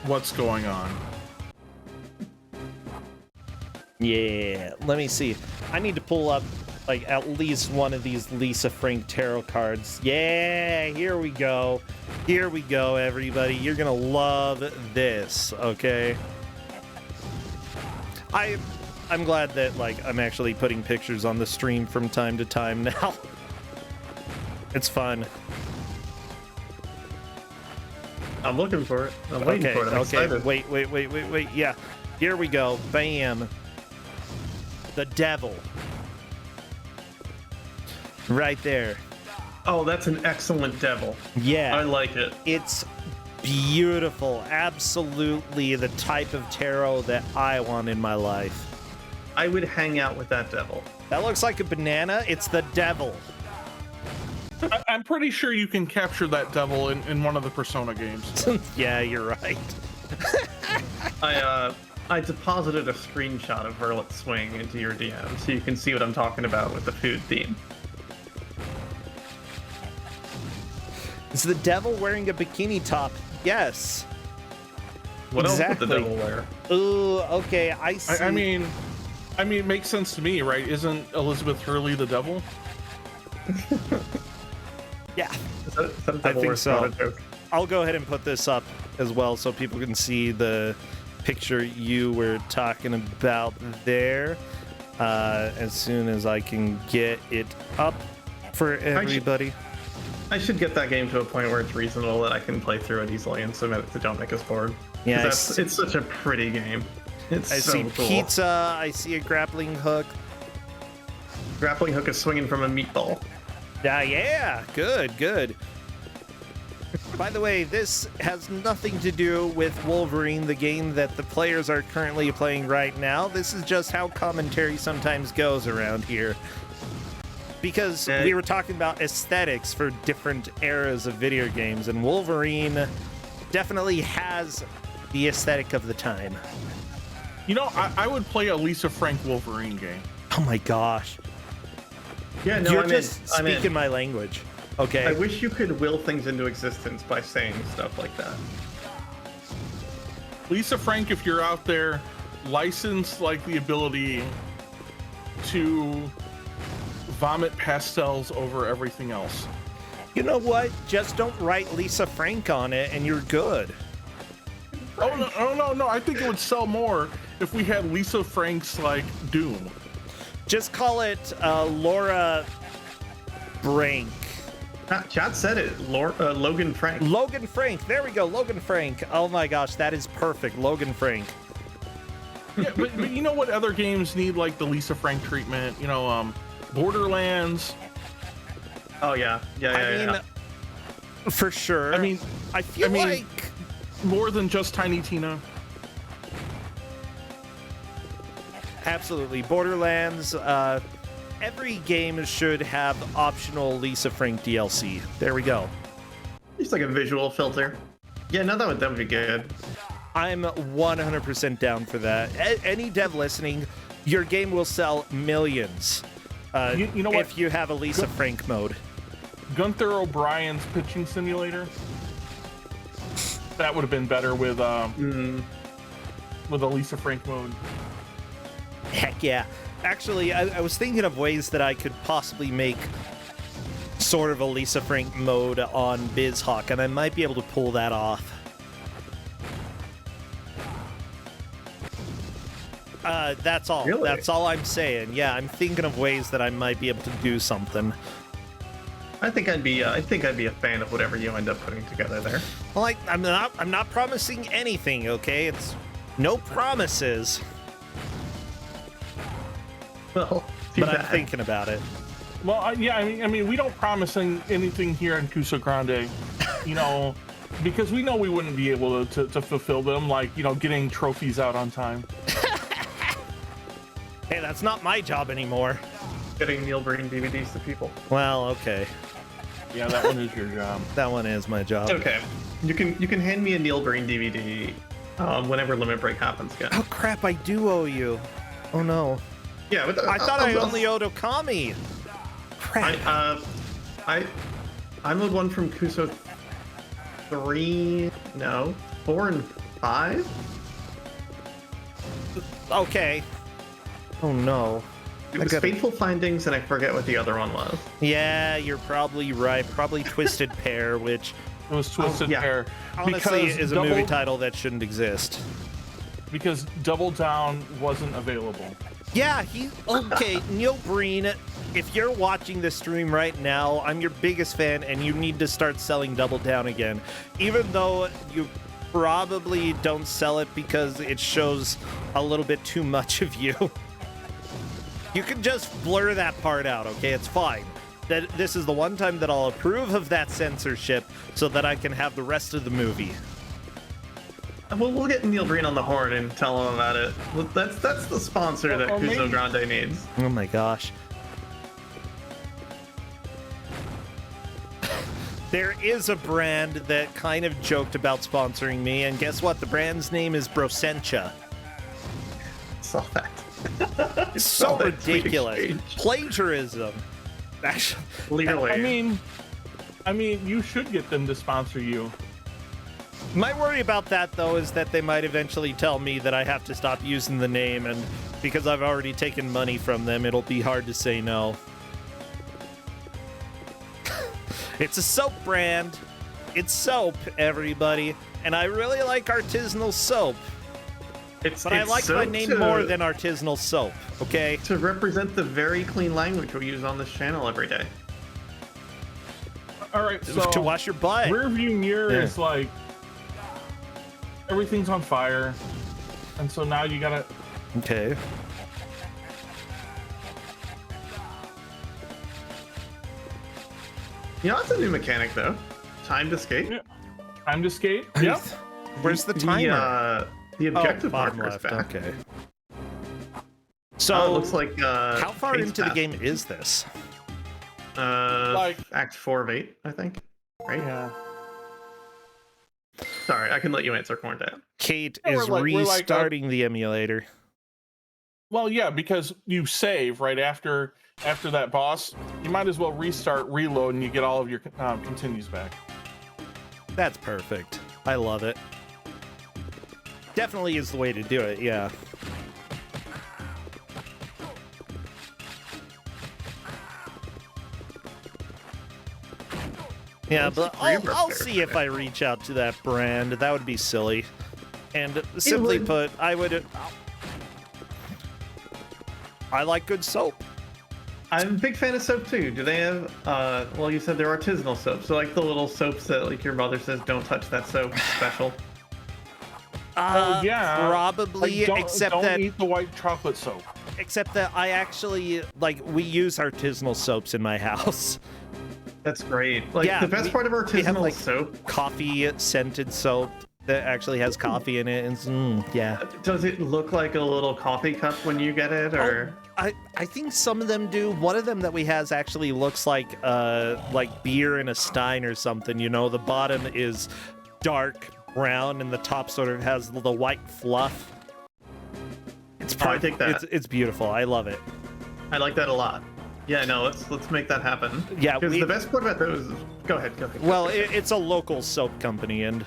what's going on. Yeah, let me see. I need to pull up like at least one of these Lisa Frank tarot cards. Yeah, here we go. Here we go, everybody. You're gonna love this, okay? I'm glad that like I'm actually putting pictures on the stream from time to time now. It's fun. I'm looking for it. I'm waiting for it. I'm excited. Wait. Yeah. Here we go. Bam. The devil. Right there. Oh, that's an excellent devil. Yeah. I like it. It's beautiful. Absolutely the type of tarot that I want in my life. I would hang out with that devil. That looks like a banana. It's the devil. I'm pretty sure you can capture that devil in one of the Persona games. Yeah, you're right. I deposited a screenshot of Verlet Swing into your DM so you can see what I'm talking about with the food theme. Is the devil wearing a bikini top? Yes. What exactly. else would the devil wear? Ooh, okay, I see. I mean, it makes sense to me, right? Isn't Elizabeth Hurley the devil? Yeah, I think so. I'll go ahead and put this up as well so people can see the picture you were talking about there. As soon as I can get it up for everybody. I should get that game to a point where it's reasonable that I can play through it easily and submit it to Don't Make Us Bored. Yeah, it's such a pretty game. I see cool. pizza. I see a grappling hook. Grappling hook is swinging from a meatball. Yeah, good. By the way, this has nothing to do with Wolverine, the game that the players are currently playing right now. This is just how commentary sometimes goes around here. Because we were talking about aesthetics for different eras of video games, and Wolverine definitely has the aesthetic of the time. You know, I would play a Lisa Frank Wolverine game. Oh my gosh. Yeah, no, You're I'm just in. speaking my language. Okay. I wish you could will things into existence by saying stuff like that. Lisa Frank, if you're out there, license like the ability to vomit pastels over everything else. You know what? Just don't write Lisa Frank on it and you're good. Oh no, I think it would sell more if we had Lisa Frank's like Doom. Just call it Laura Brank. Chat said it. Logan Frank. Logan Frank. There we go. Logan Frank. Oh my gosh, that is perfect. Logan Frank. Yeah, but you know what other games need like the Lisa Frank treatment? You know, Borderlands. Oh yeah. I mean, for sure. I mean, like more than just Tiny Tina. Absolutely. Borderlands, every game should have optional Lisa Frank DLC. There we go. Just like a visual filter. Yeah, no, that would be good. I'm 100% down for that. Any dev listening, your game will sell millions. You know what? If you have a Lisa Frank mode. Gunther O'Brien's pitching simulator. That would have been better with a Lisa Frank mode. Heck yeah. Actually, I was thinking of ways that I could possibly make sort of a Lisa Frank mode on BizHawk, and I might be able to pull that off. That's all. Really? That's all I'm saying. Yeah, I'm thinking of ways that I might be able to do something. I think I'd be a fan of whatever you end up putting together there. Well, I'm not promising anything, okay? It's no promises. Well, but I'm thinking about it. Well, yeah, I mean, we don't promise anything here in Kuso6rande, you know, because we know we wouldn't be able to fulfill them, like, you know, getting trophies out on time. Hey, that's not my job anymore. Getting Neil Breen DVDs to people. Well, okay. Yeah, that one is your job. That one is my job. Okay, you can hand me a Neil Breen DVD whenever Limit Break happens again. Oh crap! I do owe you. Oh no. Yeah, but I thought I only owed Okami. Crap. I'm the one from Kuso 4 and 5. Okay. Oh no. It was Fateful Findings, and I forget what the other one was. Yeah, you're probably right. Probably Twisted Pair, which it was Twisted Pair. Honestly, is a movie title that shouldn't exist. Because Double Down wasn't available. Yeah, okay, Neil Breen, if you're watching this stream right now, I'm your biggest fan, and you need to start selling Double Down again. Even though you probably don't sell it because it shows a little bit too much of you. You can just blur that part out, okay? It's fine. This is the one time that I'll approve of that censorship so that I can have the rest of the movie. Well, we'll get Neil Breen on the horn and tell him about it. That's the sponsor that Kuso6rande needs. Oh my gosh. There is a brand that kind of joked about sponsoring me, and guess what? The brand's name is Brosencha. Saw that. It's so ridiculous. Plagiarism. Actually, clearly. I mean, you should get them to sponsor you. My worry about that, though, is that they might eventually tell me that I have to stop using the name, and because I've already taken money from them, it'll be hard to say no. It's a soap brand. It's soap, everybody. And I really like artisanal soap. But I like my name more than artisanal soap, okay? To represent the very clean language we use on this channel every day. All right, so to wash your butt. Rearview mirror is like everything's on fire, and so now you gotta. Okay. You know, it's a new mechanic though. Time to skate. Yeah. Time to skate. Yep. Where's the timer? The objective bottom marker's left. back. Okay. So it looks like how far into the game is this? Like Act 4 of 8, I think. Right? Yeah. Sorry, I can let you answer, Corndad. Kate is restarting the emulator. Well, yeah, because you save right after that boss. You might as well restart, reload, and you get all of your continues back. That's perfect. I love it. Definitely is the way to do it, yeah. Yeah, but I'll see if I reach out to that brand. That would be silly. And simply put, I like good soap. I'm a big fan of soap too. Do they have, well, you said they're artisanal soaps. So like the little soaps that like your mother says, don't touch that soap special. Yeah. Probably, like, except don't that eat the white chocolate soap. Except that I actually, we use artisanal soaps in my house. That's great. Like, yeah, the best part of artisanal soap, coffee scented soap that actually has coffee in it. And yeah. Does it look like a little coffee cup when you get it, or? I think some of them do. One of them that we has actually looks like beer in a stein or something. You know, the bottom is dark brown and the top sort of has the white fluff. It's I think that it's beautiful. I love it. I like that a lot. Yeah, no, let's make that happen. Yeah, because the best part about those. Go ahead. Well, it's a local soap company, and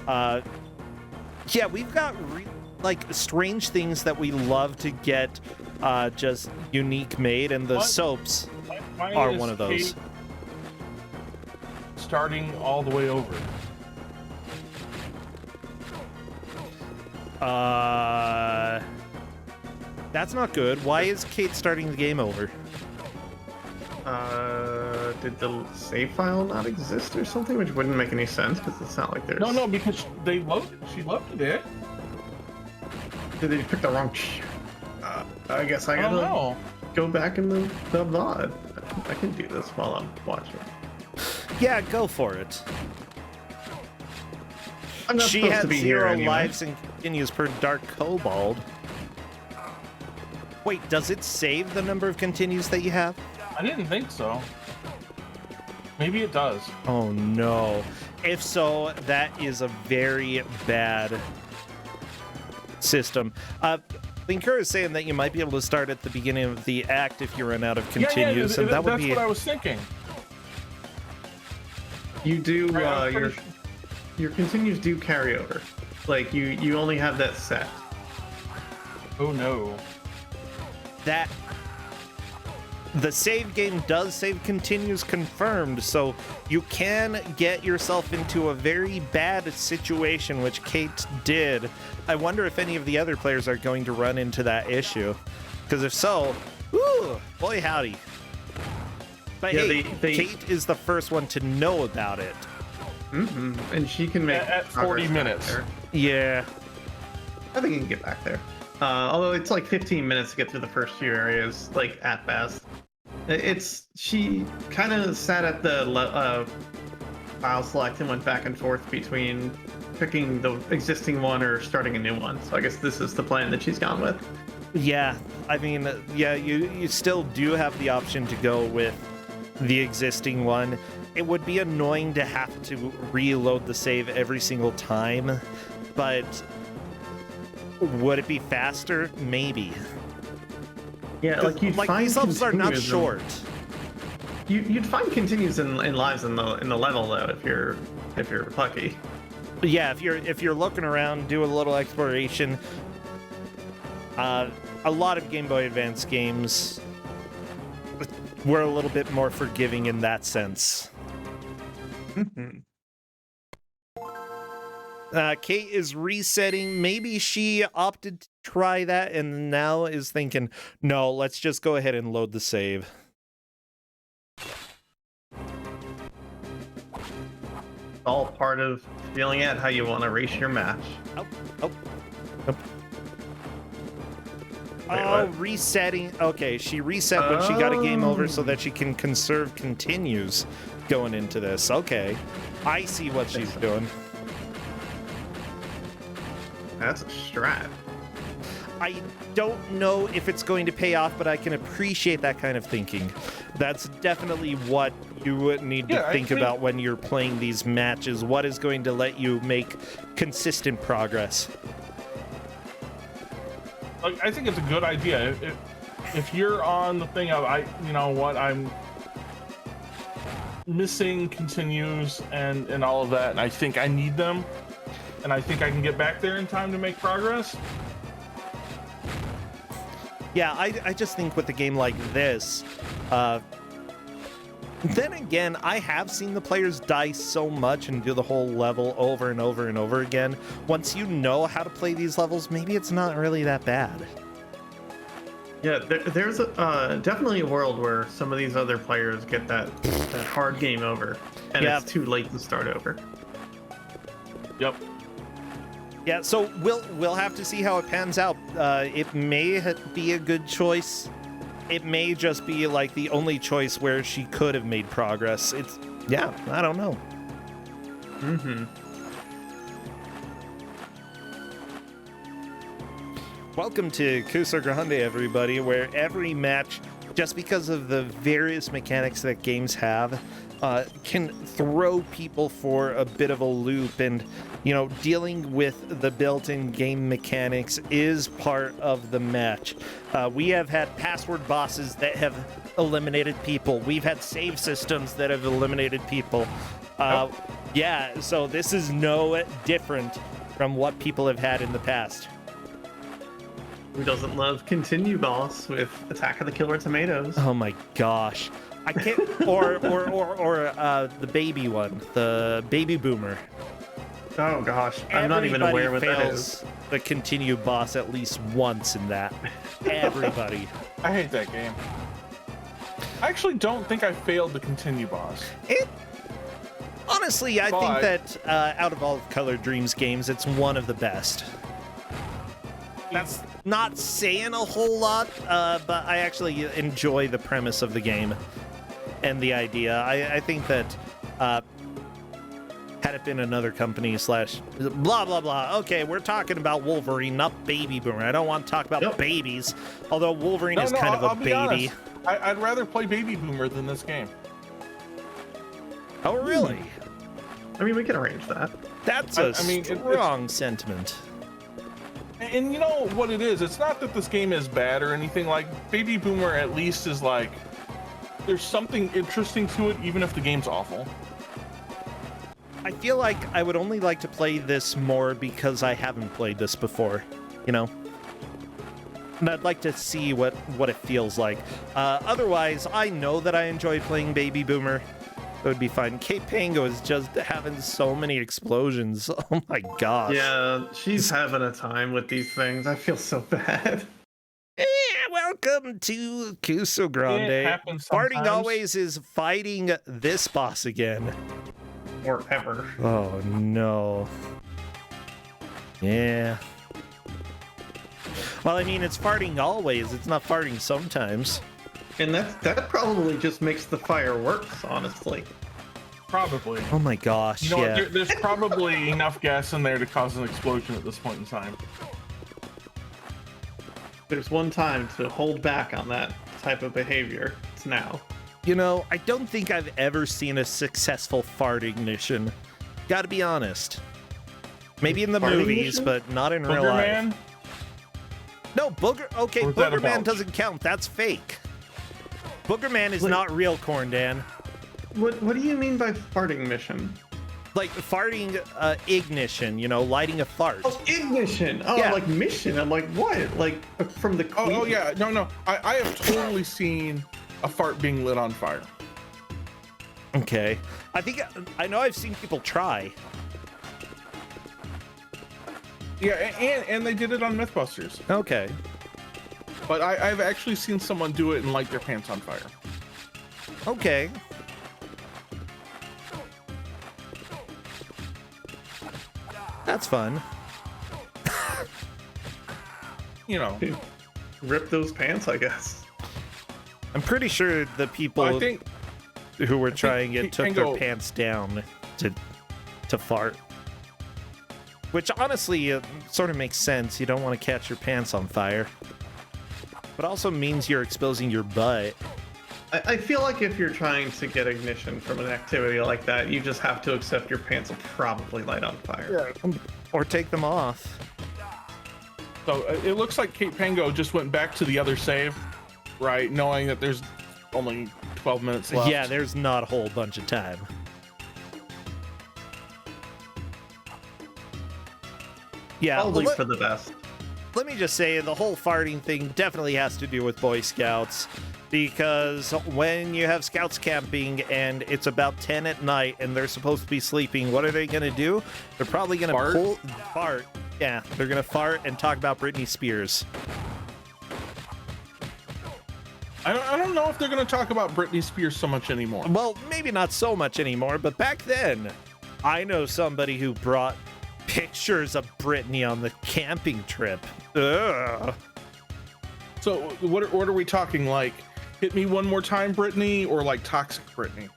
yeah, we've got strange things that we love to get just unique made, and the soaps are one of those. Starting all the way over. That's not good. Why is Kate starting the game over? Did the save file not exist or something? Which wouldn't make any sense because it's not like there's. No, because they loaded. She loaded it. Did they pick the wrong? I guess I gotta go back in the VOD. I can do this while I'm watching. Yeah, go for it. I'm not she supposed had to be 0 here anyway. lives and continues per Dark Kobold. Wait, does it save the number of continues that you have? I didn't think so. Maybe it does. Oh no. If so, that is a very bad system. Linker is saying that you might be able to start at the beginning of the act if you run out of continues, and that would be. That's what I was thinking. You do your continues do carry over. Like you only have that set. Oh no. the save game does save continues confirmed, so you can get yourself into a very bad situation, which Kate did. I wonder if any of the other players are going to run into that issue, because if so, woo, boy howdy. But yeah, hey, Kate is the first one to know about it. Mm-hmm. And she can make at 40 minutes. Yeah, I think you can get back there. Although it's like 15 minutes to get through the first few areas, like at best. She kind of sat at the file select and went back and forth between picking the existing one or starting a new one. So I guess this is the plan that she's gone with. Yeah, I mean, yeah, you still do have the option to go with the existing one. It would be annoying to have to reload the save every single time, but would it be faster? Maybe. Yeah, like you'd find these levels are not short. You'd find continues in lives in the level though if you're lucky. Yeah, if you're looking around, do a little exploration. A lot of Game Boy Advance games were a little bit more forgiving in that sense. Mm-hmm. Kate is resetting. Maybe she opted to try that and now is thinking, no, let's just go ahead and load the save. All part of feeling out how you want to race your match. Oh. Oh, resetting. Okay, she reset when she got a game over so that she can conserve continues going into this. Okay, I see what she's doing. That's a strat. I don't know if it's going to pay off, but I can appreciate that kind of thinking. That's definitely what you would need to think about when you're playing these matches. What is going to let you make consistent progress? I think it's a good idea. If you're on the thing of, you know what, I'm missing continues and all of that, and I think I need them, and I think I can get back there in time to make progress. Yeah, I just think with a game like this, then again, I have seen the players die so much and do the whole level over and over and over again. Once you know how to play these levels, maybe it's not really that bad. Yeah, there's definitely a world where some of these other players get that hard game over, and it's too late to start over. Yep. Yeah, so we'll have to see how it pans out. It may be a good choice. It may just be like the only choice where she could have made progress. I don't know. Mm-hmm. Welcome to Kuso6rande, everybody, where every match, just because of the various mechanics that games have, can throw people for a bit of a loop, and dealing with the built-in game mechanics is part of the match. We have had password bosses that have eliminated people. We've had save systems that have eliminated people. Yeah, so this is no different from what people have had in the past. Who doesn't love Continue Boss with Attack of the Killer Tomatoes? Oh my gosh. I can't, or the baby one, the Baby Boomer. Oh gosh, I'm not even aware what that is. The Continue Boss at least once in that. Everybody. I hate that game. I actually don't think I failed the Continue Boss. Honestly, I think that out of all of Color Dreams games, it's one of the best. That's not saying a whole lot, but I actually enjoy the premise of the game and the idea. I think that had it been another company / blah, blah, blah. Okay, we're talking about Wolverine, not Baby Boomer. I don't want to talk about babies, although Wolverine is kind of a baby. I'd rather play Baby Boomer than this game. Oh, really? I mean, we can arrange that. That's a strong sentiment. And you know what it is? It's not that this game is bad or anything. Like, Baby Boomer at least is like, there's something interesting to it, even if the game's awful. I feel like I would only like to play this more because I haven't played this before, And I'd like to see what it feels like. Otherwise, I know that I enjoy playing Baby Boomer. It would be fun. Kate Pango is just having so many explosions. Oh my gosh. Yeah, she's having a time with these things. I feel so bad. Yeah, welcome to Kuso6rande. Farting always is fighting this boss again. Or ever. Oh no. Yeah. Well, I mean, it's farting always. It's not farting sometimes. And that probably just makes the fire worse, honestly. Probably. Oh my gosh, you know yeah. What, there's probably enough gas in there to cause an explosion at this point in time. There's one time to hold back on that type of behavior. It's now. You know, I don't think I've ever seen a successful fart ignition. Gotta be honest. Maybe in the Fart movies, ignition? but not in real Booger life. Man? No, Okay, Or is that a Booger Man belch? doesn't count. That's fake. Booger Man is not real, Corn Dan. What do you mean by farting mission? Like farting ignition, you know, lighting a fart. Oh, ignition. Oh, Yeah. like mission. I'm like, what? Like from the Queen? Oh yeah, no. I have totally seen a fart being lit on fire. Okay. I know I've seen people try. Yeah, and they did it on Mythbusters. Okay. But I've actually seen someone do it and light their pants on fire. Okay. That's fun. You know, Rip those pants, I guess. I'm pretty sure the people I think who were trying it took their Tango- pants down to fart. Which honestly sort of makes sense. You don't want to catch your pants on fire. But also means you're exposing your butt. I feel like if you're trying to get ignition from an activity like that, you just have to accept your pants will probably light on fire. Or take them off. so. It looks like Kate Pango just went back to the other save, right? Knowing that there's only 12 minutes left. Yeah, there's not a whole bunch of time. Yeah, Probably for the best. let me just say the whole farting thing definitely has to do with Boy Scouts, because when you have scouts camping and it's about 10 at night and they're supposed to be sleeping, what are they going to do? They're probably going to fart. Yeah, they're going to fart and talk about Britney Spears. I don't know if they're going to talk about Britney Spears so much anymore. Well, maybe not so much anymore, but back then, I know somebody who brought pictures of Britney on the camping trip. Ugh. So what are we talking, like Hit Me One More Time Britney or like Toxic Britney?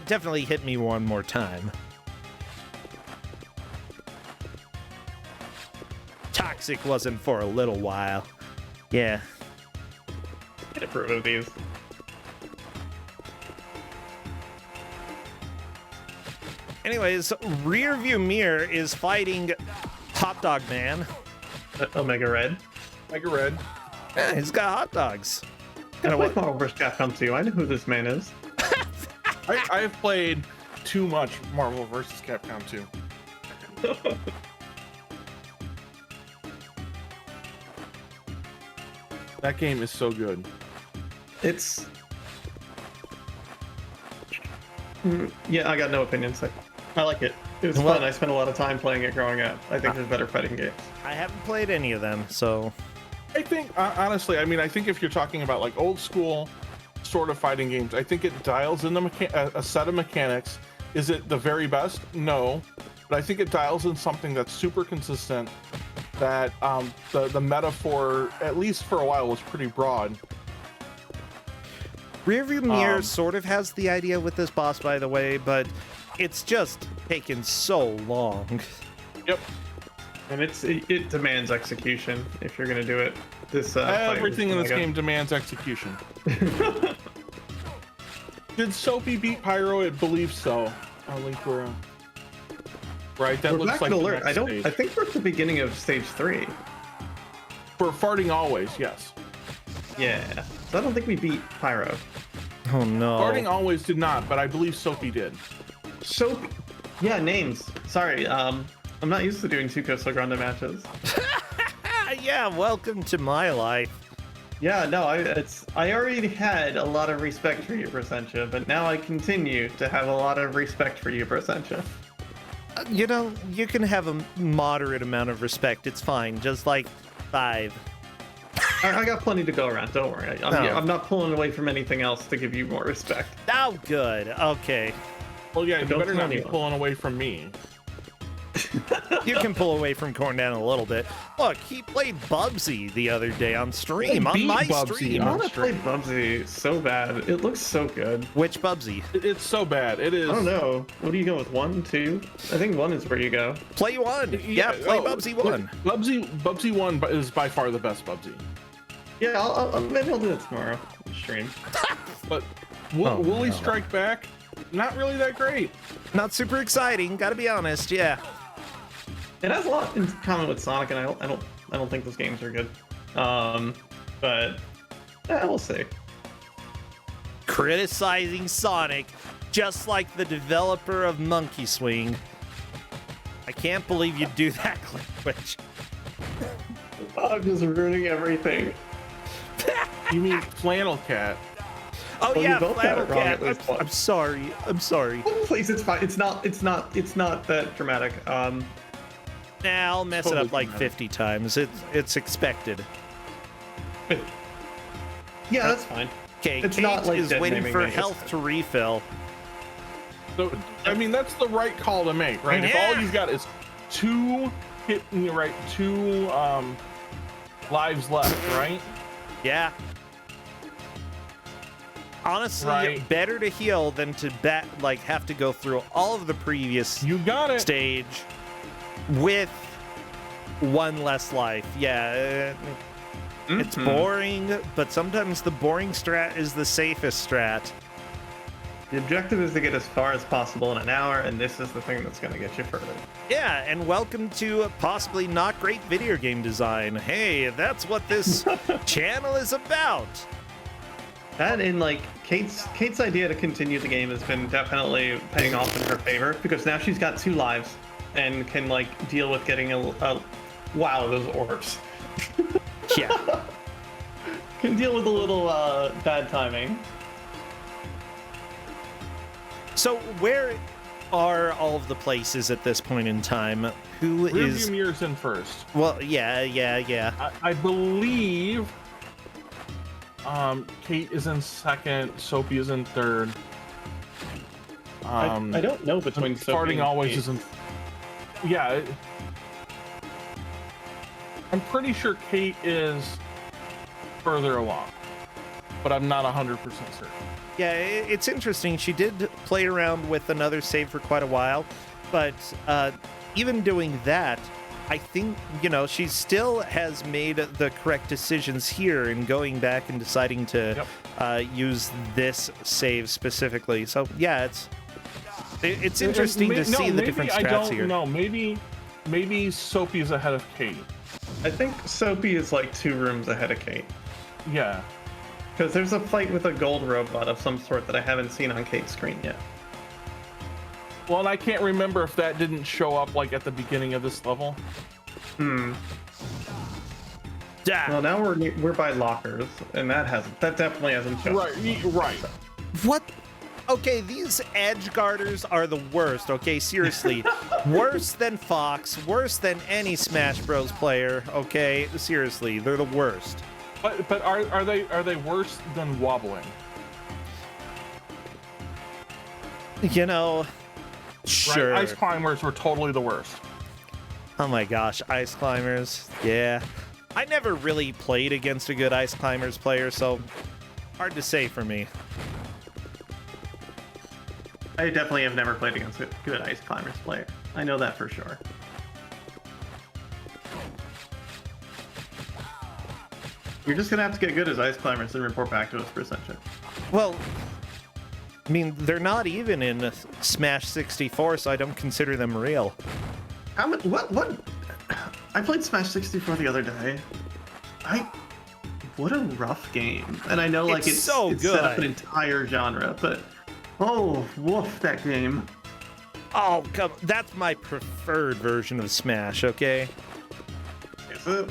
Definitely Hit Me One More Time. Toxic wasn't for a little while. Yeah. Can't approve of these. Anyways, Rearview Mirror is fighting Hot Dog Man. Omega Red. Mega Red. Yeah, he's got hot dogs. I And played what? Marvel vs. Capcom 2. I know who this man is. I have played too much Marvel vs. Capcom 2. That game is so good. It's... Yeah, I got no opinions. I like it. It was Well- fun. I spent a lot of time playing it growing up. I think there's better fighting games. I haven't played any of them, so I think, honestly, I mean, I think if you're talking about like old school sort of fighting games, I think it dials in a set of mechanics. Is it the very best? No. But I think it dials in something that's super consistent, that the metaphor, at least for a while, was pretty broad. Rearview Mirror sort of has the idea with this boss, by the way, but it's just taken so long. Yep. And it demands execution if you're gonna do it. This fight Everything in was this Omega. game demands execution. Did Soapy beat Pyro? It believes so. I'll link where. Right, that We're looks back like to the alert. next stage. I think we're at the beginning of stage 3. For farting always, yes. Yeah. So I don't think we beat Pyro. Oh no. Farting always did not, but I believe Soapy did. So, yeah, names. Sorry, I'm not used to doing two Kuso6rande matches. yeah, welcome to my life. Yeah, no, I already had a lot of respect for you, Presentia, but now I continue to have a lot of respect for you, Presentia. You know, you can have a moderate amount of respect. It's fine. Just like 5. I got plenty to go around. Don't worry. I'm not pulling away from anything else to give you more respect. Oh, good. Okay. Well, yeah, you Don't better tell not be anyone. pulling away from me. You can pull away from Corn down a little bit. Look, he played Bubsy the other day on stream, on my Bubsy stream. I on want to play Bubsy so bad. It looks so good. Which Bubsy? It's so bad. It is. I don't know. What do you go with? 1, 2? I think 1 is where you go. Play 1. Yeah, play Bubsy 1. Bubsy 1 is by far the best Bubsy. Yeah, maybe I'll do it tomorrow on stream. But Oh, Woolly no. Strike Back, not really that great. Not super exciting, gotta be honest, yeah. It has a lot in common with Sonic, and I don't think those games are good. But yeah, we'll see. Criticizing Sonic, just like the developer of Monkey Swing. I can't believe you do that, Glitch. I'm just ruining everything. You mean Flannel Cat? Oh Well, you yeah, both got Flannel it wrong Cat. at least I'm once. sorry. I'm sorry. Please, it's fine. It's not that dramatic. Nah, I'll mess it Totally up like dramatic. 50 times. It's expected. Yeah, that's fine. Okay, It's Kate not like is dead waiting naming for me, it's health fine. to refill. So, I mean, that's the right call to make, right? If Yeah. all you've got is 2 lives left, right? Yeah. Honestly, Right. better to heal than to have to go through all of the previous You got it. stage with 1 less life. Yeah, it's boring, but sometimes the boring strat is the safest strat. The objective is to get as far as possible in an hour, and this is the thing that's going to get you further. Yeah, and welcome to possibly not great video game design. Hey, that's what this channel is about. That and like Kate's idea to continue the game has been definitely paying off in her favor, because now she's got 2 lives and can like deal with getting a wow, those orbs. Yeah. Can deal with a little bad timing. So where are all of the places at this point in time? Who is... Rearview mirror's in first. Well, yeah. I believe Kate is in second, Sophie is in third. I don't know between Sophie Farting and always Kate. is in. Yeah. I'm pretty sure Kate is further along, but I'm not 100% certain. Yeah, it's interesting. She did play around with another save for quite a while, but even doing that, I think, she still has made the correct decisions here in going back and deciding to use this save specifically. So, yeah, it's interesting to see the different strats here. No, maybe Sophie is ahead of Kate. I think Sophie is like 2 rooms ahead of Kate. Yeah. Because there's a fight with a gold robot of some sort that I haven't seen on Kate's screen yet. Well, and I can't remember if that didn't show up like at the beginning of this level. Well, now we're by lockers, and that definitely hasn't shown. Right. What? Okay, these edge guarders are the worst, okay? Seriously. Worse than Fox, worse than any Smash Bros. Player, okay? Seriously, they're the worst. But are they worse than wobbling? Sure. Right? Ice climbers were totally the worst. Oh my gosh, ice climbers. Yeah. I never really played against a good ice climbers player, so hard to say for me. I definitely have never played against a good Ice Climbers player. I know that for sure. You're just gonna have to get good as Ice Climbers and report back to us for a session. Well, I mean, they're not even in Smash 64, so I don't consider them real. How much? What? I played Smash 64 the other day. What a rough game. And I know like It's so it's set up good. an entire genre, but oh, woof, that game. Oh, come, that's my preferred version of Smash, okay? fix it.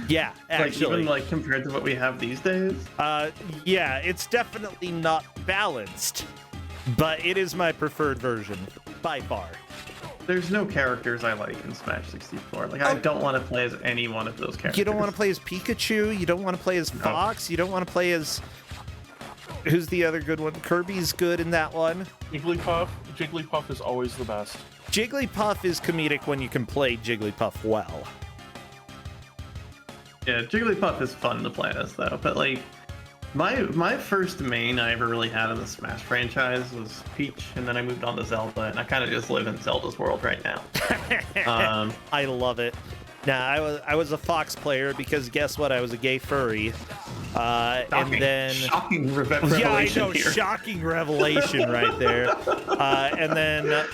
Yeah, actually. Like even compared to what we have these days. Yeah, it's definitely not balanced, but it is my preferred version by far. There's no characters I like in Smash 64. Like, I don't want to play as any one of those characters. You don't want to play as Pikachu. You don't want to play as Fox. You don't want to play as... Who's the other good one? Kirby's good in that one. Jigglypuff. Jigglypuff is always the best. Jigglypuff is comedic when you can play Jigglypuff well. Yeah, Jigglypuff is fun to play as, though. But, like, my first main I ever really had in the Smash franchise was Peach, and then I moved on to Zelda, and I kind of just live in Zelda's world right now. I love it. Nah, I was a Fox player because guess what? I was a gay furry. And then shocking revelation. Yeah, I know, here. shocking revelation right there. And then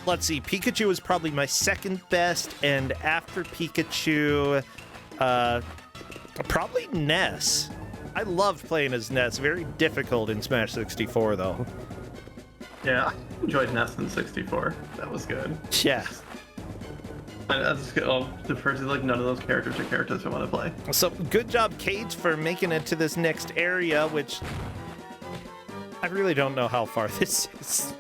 let's see, Pikachu was probably my second best, and after Pikachu, probably Ness. I loved playing as Ness. Very difficult in Smash 64, though. Yeah, I enjoyed Ness in 64. That was good. Yeah. I'll defer to, like, none of those characters are characters I want to play. So, good job, Kate, for making it to this next area, which I really don't know how far this is.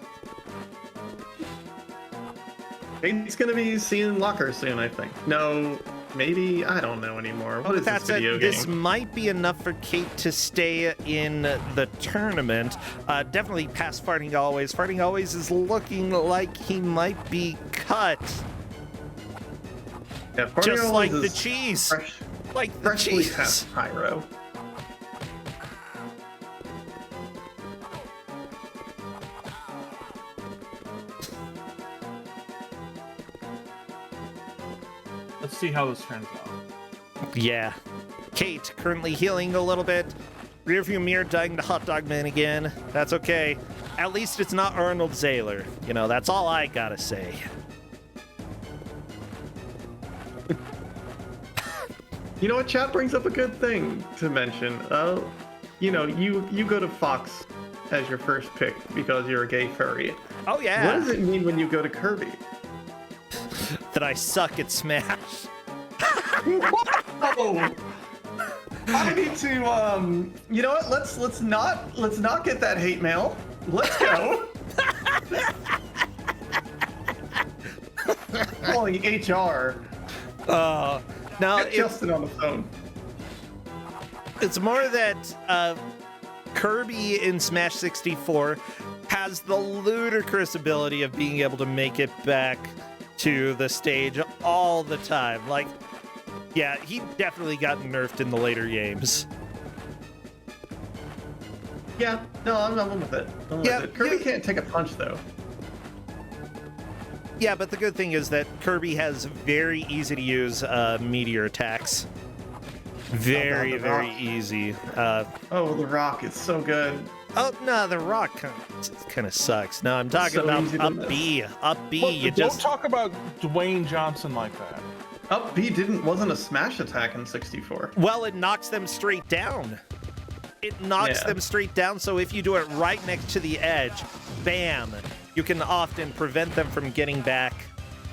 Kate's gonna be seeing Locker soon, I think. No, maybe, I don't know anymore. What is this video game? This might be enough for Kate to stay in the tournament. Definitely past Farting Always. Farting Always is looking like he might be cut. Yeah, just like the cheese. Like the freshly cheese. past Pyro. Let's see how this turns out. Yeah. Kate currently healing a little bit. Rearview mirror dying to Hot Dog Man again. That's okay. At least it's not Arnold Zayler. You know, that's all I gotta say. You know what? Chat brings up a good thing to mention. You know, you go to Fox as your first pick because you're a gay furry. Oh yeah. What does it mean when you go to Kirby? That I suck at Smash. Whoa! I need to you know what? Let's not get that hate mail. Let's go. Calling HR. Now Get Justin on the phone. It's more that Kirby in Smash 64 has the ludicrous ability of being able to make it back to the stage all the time. Like, yeah, he definitely got nerfed in the later games. Yeah, no, I'm with it. Kirby can't take a punch, though. Yeah, but the good thing is that Kirby has very easy to use meteor attacks. Very, very easy. The rock is so good. Oh, no, the rock kind of sucks. No, I'm talking about up B. Up B, Look, don't talk about Dwayne Johnson like that. Up B wasn't a smash attack in 64. Well, it knocks them straight down. It knocks them straight down, so if you do it right next to the edge, bam, you can often prevent them from getting back,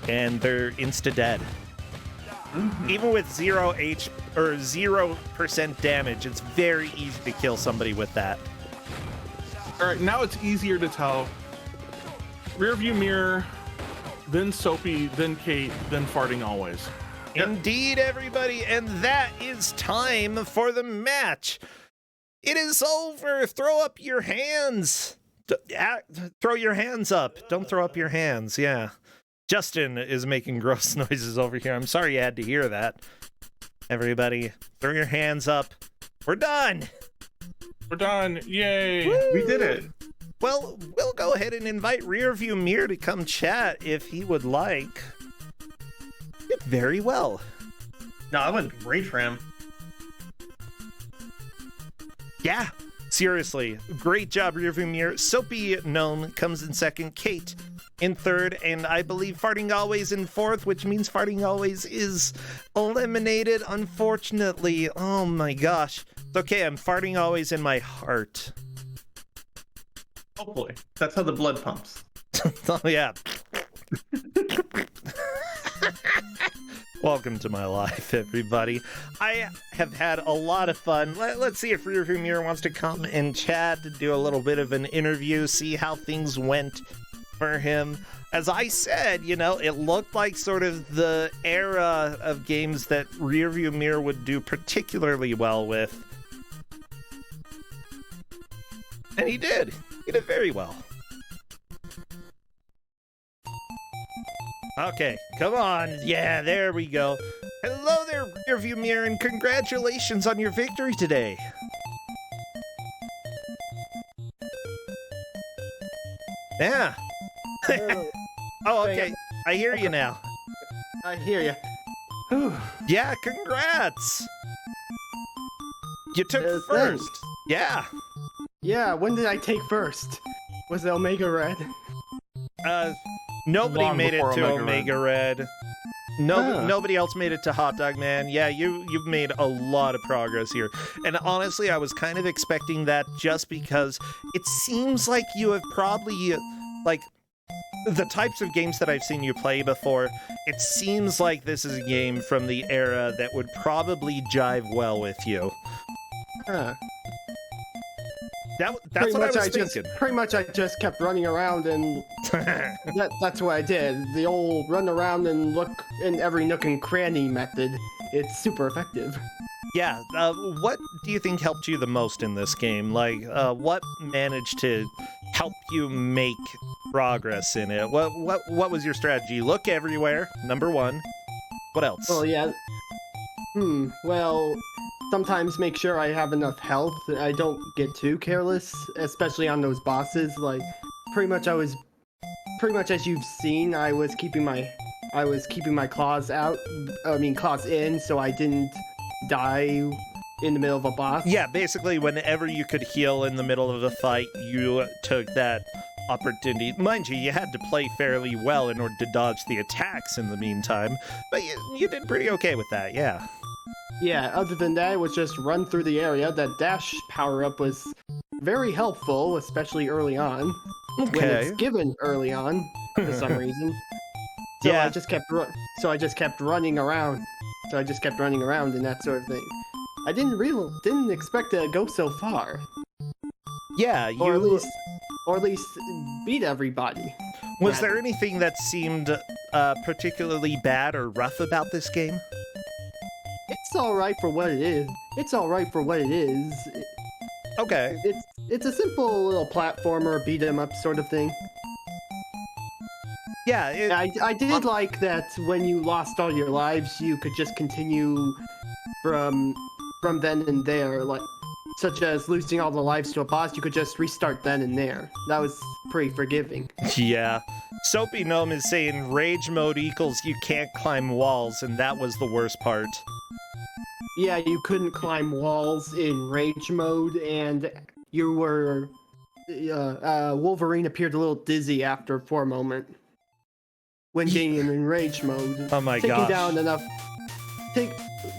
and they're insta-dead. Mm-hmm. Even with 0% damage, it's very easy to kill somebody with that. All right, now it's easier to tell. Rearview mirror, then Soapy, then Kate, then Farting Always. Indeed, everybody, and that is time for the match. It is over. Throw up your hands. Throw your hands up. Don't throw up your hands. Yeah. Justin is making gross noises over here. I'm sorry you had to hear that. Everybody, throw your hands up. We're done. We're done. Yay. Woo! We did it. Well, we'll go ahead and invite Rearview Mirror to come chat if he would like. Did very well. No, I went great for him. Yeah, seriously. Great job, Rearview Mirror. Soapy Gnome comes in second. Kate in third. And I believe Farting Always in fourth, which means Farting Always is eliminated, unfortunately. Oh my gosh. It's okay, I'm farting always in my heart. Hopefully. That's how the blood pumps. Oh, yeah. Welcome to my life, everybody. I have had a lot of fun. Let's see if Rearview Mirror wants to come and chat, do a little bit of an interview, see how things went for him. As I said, you know, it looked like sort of the era of games that Rearview Mirror would do particularly well with. And he did. He did very well. Okay, come on. Yeah, there we go. Hello there, Rearview Mirror, and congratulations on your victory today. Yeah. Oh, okay. I hear you now. I hear you. Yeah, congrats. You took first. Thanks. Yeah. Yeah, when did I take first? Was it Omega Red? Nobody Long made it before to Omega Omega Red. Nobody else made it to Hot Dog Man. Yeah, you've made a lot of progress here. And honestly, I was kind of expecting that just because it seems like you have probably, like, the types of games that I've seen you play before, it seems like this is a game from the era that would probably jive well with you. Huh. That's what I was thinking. Pretty much I just kept running around and that's what I did. The old run around and look in every nook and cranny method. It's super effective. Yeah, what do you think helped you the most in this game? Like, what managed to help you make progress in it? What was your strategy? Look everywhere, number one. What else? Well, yeah. Well, sometimes make sure I have enough health. I don't get too careless, especially on those bosses. Like, pretty much as you've seen, I was keeping my claws out. I mean, claws in, so I didn't die in the middle of a boss. Yeah, basically, whenever you could heal in the middle of a fight, you took that opportunity. Mind you, you had to play fairly well in order to dodge the attacks in the meantime, but you did pretty okay with that, yeah. Yeah, other than that, it was just run through the area. That dash power-up was very helpful, especially early on. When Okay. it's given early on, for some reason. So Yeah. I just kept running around. And that sort of thing. I didn't expect to go so far. Yeah, Or at least beat everybody. Was there anything that seemed particularly bad or rough about this game? It's alright for what it is. Okay. It's a simple little platformer, beat 'em up sort of thing. Yeah, I did like that when you lost all your lives, you could just continue from then and there, like such as losing all the lives to a boss, you could just restart then and there. That was pretty forgiving. yeah. Soapy Gnome is saying rage mode equals you can't climb walls, and that was the worst part. Yeah, you couldn't climb walls in rage mode, and you were Wolverine appeared a little dizzy for a moment when getting in rage mode. Oh my Taking gosh. down enough.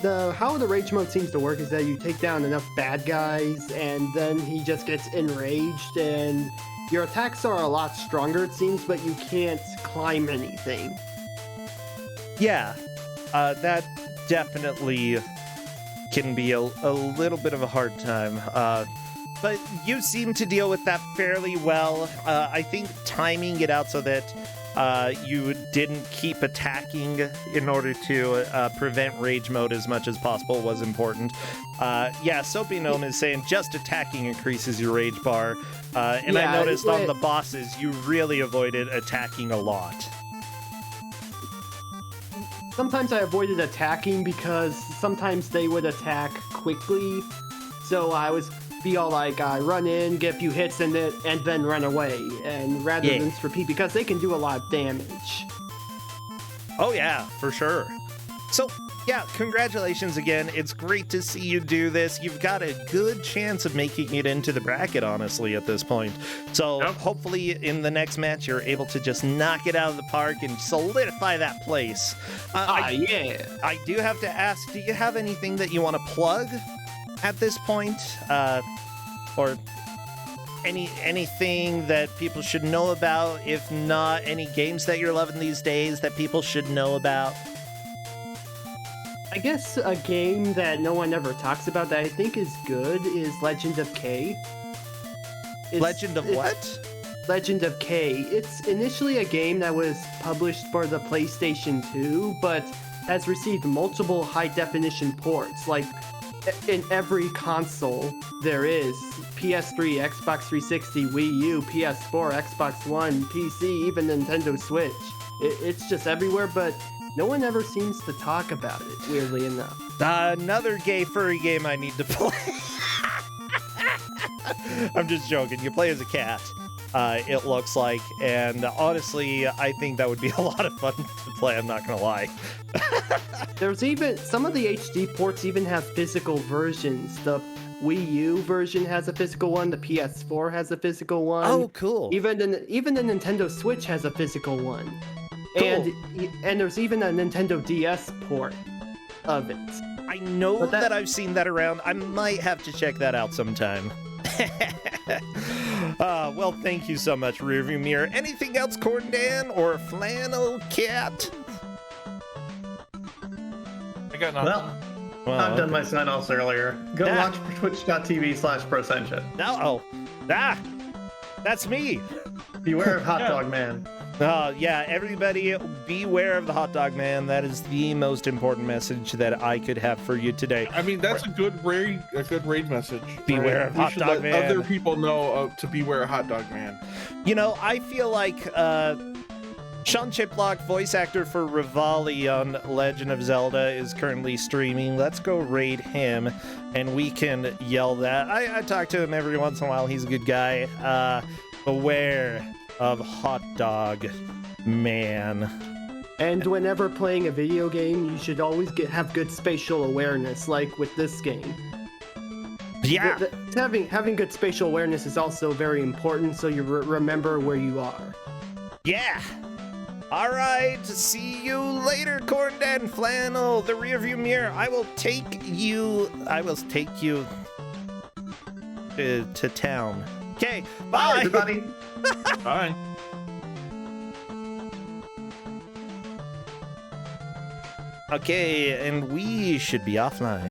How the rage mode seems to work is that you take down enough bad guys, and then he just gets enraged, and your attacks are a lot stronger, it seems, but you can't climb anything. Yeah, that definitely can be a little bit of a hard time. But you seem to deal with that fairly well. I think timing it out so that you didn't keep attacking in order to prevent rage mode as much as possible was important. Yeah, Soapy Gnome is saying just attacking increases your rage bar. And Yeah, I noticed on the bosses, you really avoided attacking a lot. Sometimes I avoided attacking because sometimes they would attack quickly. So I was be all like, run in, get a few hits, and then run away. And rather than repeat, because they can do a lot of damage. Oh yeah, for sure. So, yeah, congratulations again. It's great to see you do this. You've got a good chance of making it into the bracket, honestly, at this point. So hopefully in the next match, you're able to just knock it out of the park and solidify that place. Yeah. I do have to ask, do you have anything that you want to plug at this point? Or anything that people should know about? If not, any games that you're loving these days that people should know about? I guess a game that no one ever talks about that I think is good is Legend of K. Legend of what? Legend of K. It's initially a game that was published for the PlayStation 2, but has received multiple high-definition ports. Like, in every console there is. PS3, Xbox 360, Wii U, PS4, Xbox One, PC, even Nintendo Switch. It's just everywhere, but no one ever seems to talk about it, weirdly enough. Another gay furry game I need to play. I'm just joking. You play as a cat, it looks like, and honestly, I think that would be a lot of fun to play, I'm not gonna lie. There's even, some of the HD ports even have physical versions. The Wii U version has a physical one, the PS4 has a physical one. Oh, cool. Even the Nintendo Switch has a physical one. Cool. And there's even a Nintendo DS port of it. I know that I've seen that around. I might have to check that out sometime. Well, thank you so much, Rearview Mirror. Anything else, Corn Dan or Flannel Cat? I got nothing. Well, I've done my sign-offs earlier. Go watch twitch.tv/ProSension. That's me. Beware of Hot Dog Man. Yeah, everybody beware of the hot dog man. That is the most important message that I could have for you today. I mean, that's a good raid message. Beware of hot dog man. Other people know to beware of hot dog man. You know, I feel like Sean Chiplock, voice actor for Rivali on Legend of Zelda, is currently streaming. Let's go raid him, and we can yell that. I talk to him every once in a while. He's a good guy. Beware of hot dog man. And whenever playing a video game, you should always have good spatial awareness, like with this game. Yeah. Having good spatial awareness is also very important, so you remember where you are. Yeah. All right. See you later, Corn Dan Flannel. The rearview mirror. I will take you to town. Okay. Bye. Bye, everybody. Bye. Okay, and we should be offline.